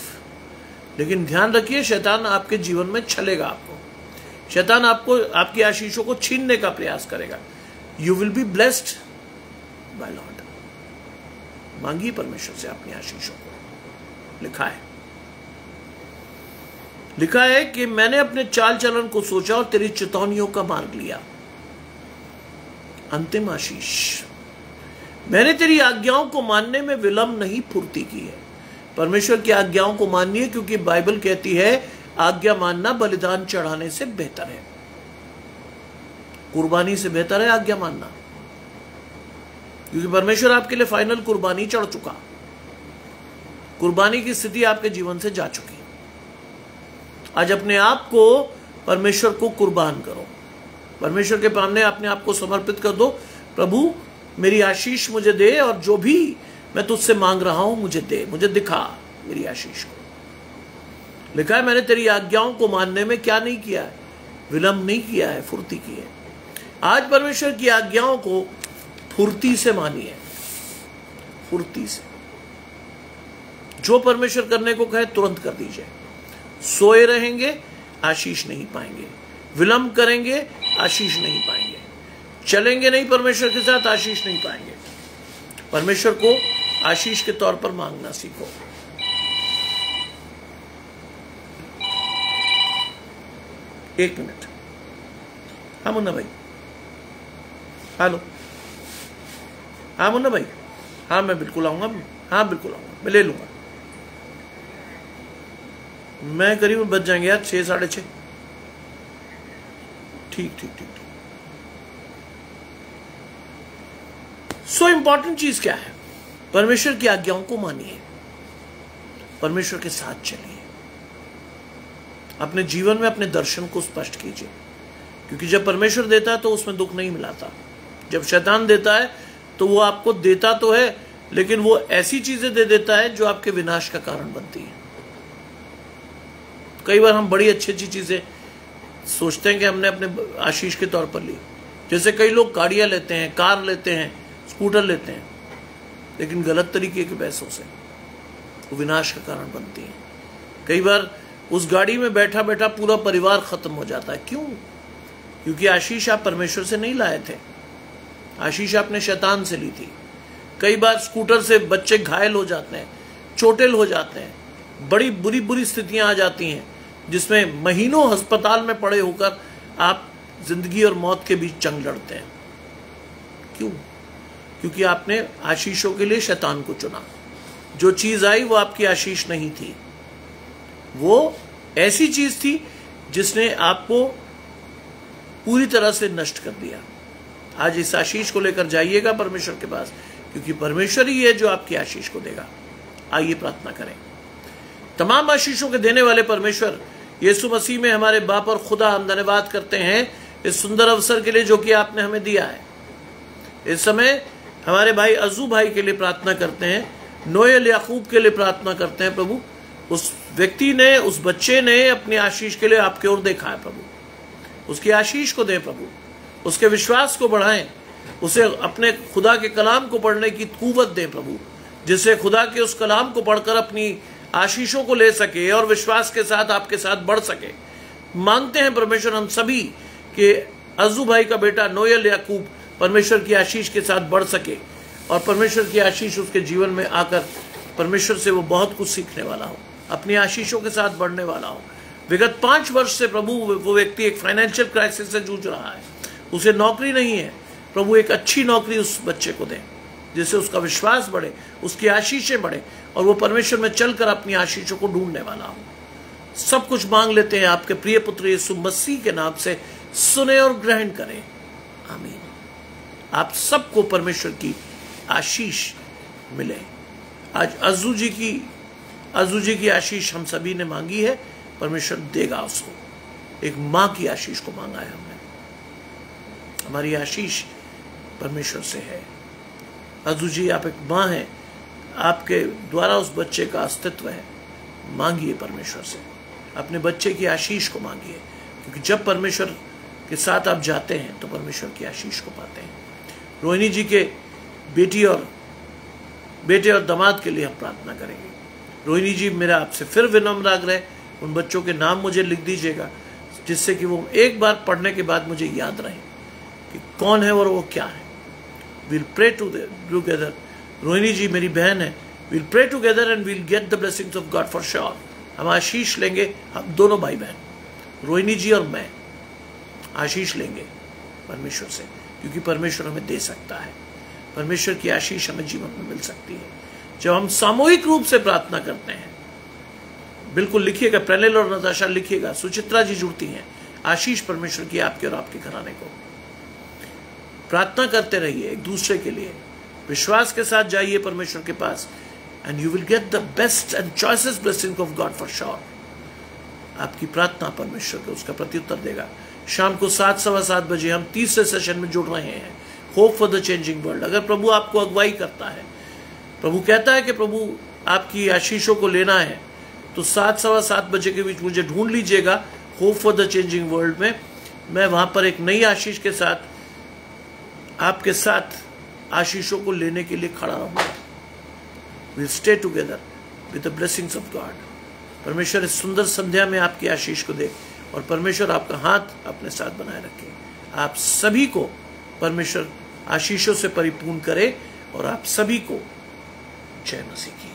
लेकिन ध्यान रखिए, शैतान आपके जीवन में छलेगा आपको। शैतान आपको, आपकी आशीषों को छीनने का प्रयास करेगा। You will be blessed by Lord. मांगिए परमेश्वर से अपनी आशीषों को। लिखा है कि मैंने अपने चाल चलन को सोचा और तेरी चितौनियों का मार्ग लिया। अंतिम आशीष, मैंने तेरी आज्ञाओं को मानने में विलंब नहीं, फुर्ती की है। परमेश्वर की आज्ञाओं को मानिए, क्योंकि बाइबल कहती है आज्ञा मानना बलिदान चढ़ाने से बेहतर है। कुर्बानी से बेहतर है आज्ञा मानना, क्योंकि परमेश्वर आपके लिए फाइनल कुर्बानी चढ़ चुका। कुर्बानी की स्थिति आपके जीवन से जा चुकी। आज अपने आप को परमेश्वर को कुर्बान करो। परमेश्वर के सामने अपने आप को समर्पित कर दो। प्रभु, मेरी आशीष मुझे दे, और जो भी मैं तुझसे मांग रहा हूं मुझे दे, मुझे दिखा मेरी आशीष को। लिखा है, मैंने तेरी आज्ञाओं को मानने में क्या नहीं किया है, विलंब नहीं किया है, फुर्ती की है। आज परमेश्वर की आज्ञाओं को फुर्ती से मानिए, फुर्ती से। जो परमेश्वर करने को कहे तुरंत कर दीजिए। सोए रहेंगे, आशीष नहीं पाएंगे। विलंब करेंगे, आशीष नहीं पाएंगे। चलेंगे नहीं परमेश्वर के साथ, आशीष नहीं पाएंगे। परमेश्वर को आशीष के तौर पर मांगना सीखो। एक मिनट। हाँ मुन्ना भाई, हेलो। हाँ मुन्ना भाई, हाँ मैं बिल्कुल आऊंगा। हाँ बिल्कुल आऊंगा, मैं ले लूंगा। मैं करीब बच जाएंगे यार 6 साढ़े 6। ठीक ठीक ठीक ठीक। सो इंपॉर्टेंट चीज क्या है? परमेश्वर की आज्ञाओं को मानिए, परमेश्वर के साथ चलिए, अपने जीवन में अपने दर्शन को स्पष्ट कीजिए। क्योंकि जब परमेश्वर देता है तो उसमें दुख नहीं मिलाता। जब शैतान देता है तो वो आपको देता तो है, लेकिन वो ऐसी चीजें दे देता है जो आपके विनाश का कारण बनती है। कई बार हम बड़ी अच्छी अच्छी चीजें सोचते हैं कि हमने अपने आशीष के तौर पर ली। जैसे कई लोग गाड़ियां लेते हैं, कार लेते हैं, स्कूटर लेते हैं, लेकिन गलत तरीके के पैसों से वो विनाश का कारण बनती है। कई बार उस गाड़ी में बैठा बैठा पूरा परिवार खत्म हो जाता है। क्यों? क्योंकि आशीष आप परमेश्वर से नहीं लाए थे, आशीष आपने शैतान से ली थी। कई बार स्कूटर से बच्चे घायल हो जाते हैं, चोटिल हो जाते हैं, बड़ी बुरी बुरी स्थितियां आ जाती हैं, जिसमें महीनों अस्पताल में पड़े होकर आप जिंदगी और मौत के बीच जंग लड़ते हैं। क्यों? क्योंकि आपने आशीषों के लिए शैतान को चुना। जो चीज आई वो आपकी आशीष नहीं थी, वो ऐसी चीज थी जिसने आपको पूरी तरह से नष्ट कर दिया। आज इस आशीष को लेकर जाइएगा परमेश्वर के पास, क्योंकि परमेश्वर ही है जो आपकी आशीष को देगा। आइए प्रार्थना करें। तमाम आशीषों के देने वाले परमेश्वर यीशु मसीह में हमारे बाप और खुदा, हम धन्यवाद करते हैं इस सुंदर अवसर के लिए जो कि आपने हमें दिया है। इस समय हमारे भाई अजू भाई के लिए प्रार्थना करते हैं। नोएल याकूब के लिए प्रार्थना करते हैं प्रभु, उस व्यक्ति ने, उस बच्चे ने अपनी आशीष के लिए आपकी ओर देखा है प्रभु, उसकी आशीष को दें प्रभु, उसके विश्वास को बढ़ाएं, उसे अपने खुदा के कलाम को पढ़ने की कुव्वत दें प्रभु, जिससे खुदा के उस कलाम को पढ़कर अपनी आशीषों को ले सके और विश्वास के साथ आपके साथ बढ़ सके। मांगते हैं परमेश्वर हम सभी कि अज्जू भाई का बेटा नोएल याकूब परमेश्वर की आशीष के साथ बढ़ सके और परमेश्वर की आशीष उसके जीवन में आकर परमेश्वर से वो बहुत कुछ सीखने वाला हो, अपनी आशीषों के साथ बढ़ने वाला हो। विगत 5 वर्ष से प्रभु वो व्यक्ति एक फाइनेंशियल क्राइसिस से जूझ रहा है, उसे नौकरी नहीं है प्रभु, एक अच्छी नौकरी उस बच्चे को दें जिससे उसका विश्वास बढ़े, उसकी आशीषें बढ़े और वो परमेश्वर में चलकर अपनी आशीषों को ढूंढने वाला हो। सब कुछ मांग लेते हैं आपके प्रिय पुत्र यीशु मसीह के नाम से, सुने और ग्रहण करें, आमीन। आप सबको परमेश्वर की आशीष मिले। आज अज्जू जी की आशीष हम सभी ने मांगी है, परमेश्वर देगा उसको। एक मां की आशीष को मांगा है हमने, हमारी आशीष परमेश्वर से है। अज्जू जी आप एक मां हैं, आपके द्वारा उस बच्चे का अस्तित्व है। मांगिए परमेश्वर से, अपने बच्चे की आशीष को मांगिए, क्योंकि जब परमेश्वर के साथ आप जाते हैं तो परमेश्वर की आशीष को पाते हैं। रोहिणी जी के बेटे और दामाद के लिए हम प्रार्थना करेंगे। रोहिणी जी, मेरा आपसे फिर विनम्र आग्रह, उन बच्चों के नाम मुझे लिख दीजिएगा, जिससे कि वो एक बार पढ़ने के बाद मुझे याद रहे कि कौन है और वो क्या है। Will pray together. Rohini ji मेरी बहन है, will pray together and will get the blessings of God for sure. हम आशीष लेंगे, हम दोनों भाई बहन, रोहिणी जी और मैं आशीष लेंगे परमेश्वर से, क्योंकि परमेश्वर हमें दे सकता है। परमेश्वर की आशीष हमें जीवन में मिल सकती है जब हम सामूहिक रूप से प्रार्थना करते हैं। बिल्कुल लिखिएगा, प्रेनेल और नताशा लिखिएगा, सुचित्रा जी जुड़ती हैं। आशीष परमेश्वर की आपके और आपके घराने को। प्रार्थना करते रहिए एक दूसरे के लिए, विश्वास के साथ जाइए परमेश्वर के पास, and you will get the best and choicest blessing of God for sure. आपकी प्रार्थना परमेश्वर को उसका प्रत्युत्तर देगा। शाम को 7, सवा 7 बजे हम तीसरे सेशन में जुड़ रहे हैं, hope for the changing world. अगर प्रभु आपको अगुवाई करता है, प्रभु कहता है कि प्रभु आपकी आशीषों को लेना है, तो 7, सवा 7 बजे के बीच मुझे ढूंढ लीजिएगा hope for the changing world में। मैं वहां पर एक नई आशीष के साथ आपके साथ आशीषों को लेने के लिए खड़ा रहूंगा। Will stay together with the blessings of God. परमेश्वर इस सुंदर संध्या में आपकी आशीष को दे और परमेश्वर आपका हाथ अपने साथ बनाए रखे। आप सभी को परमेश्वर आशीषों से परिपूर्ण करे और आप सभी को जय मसीह की।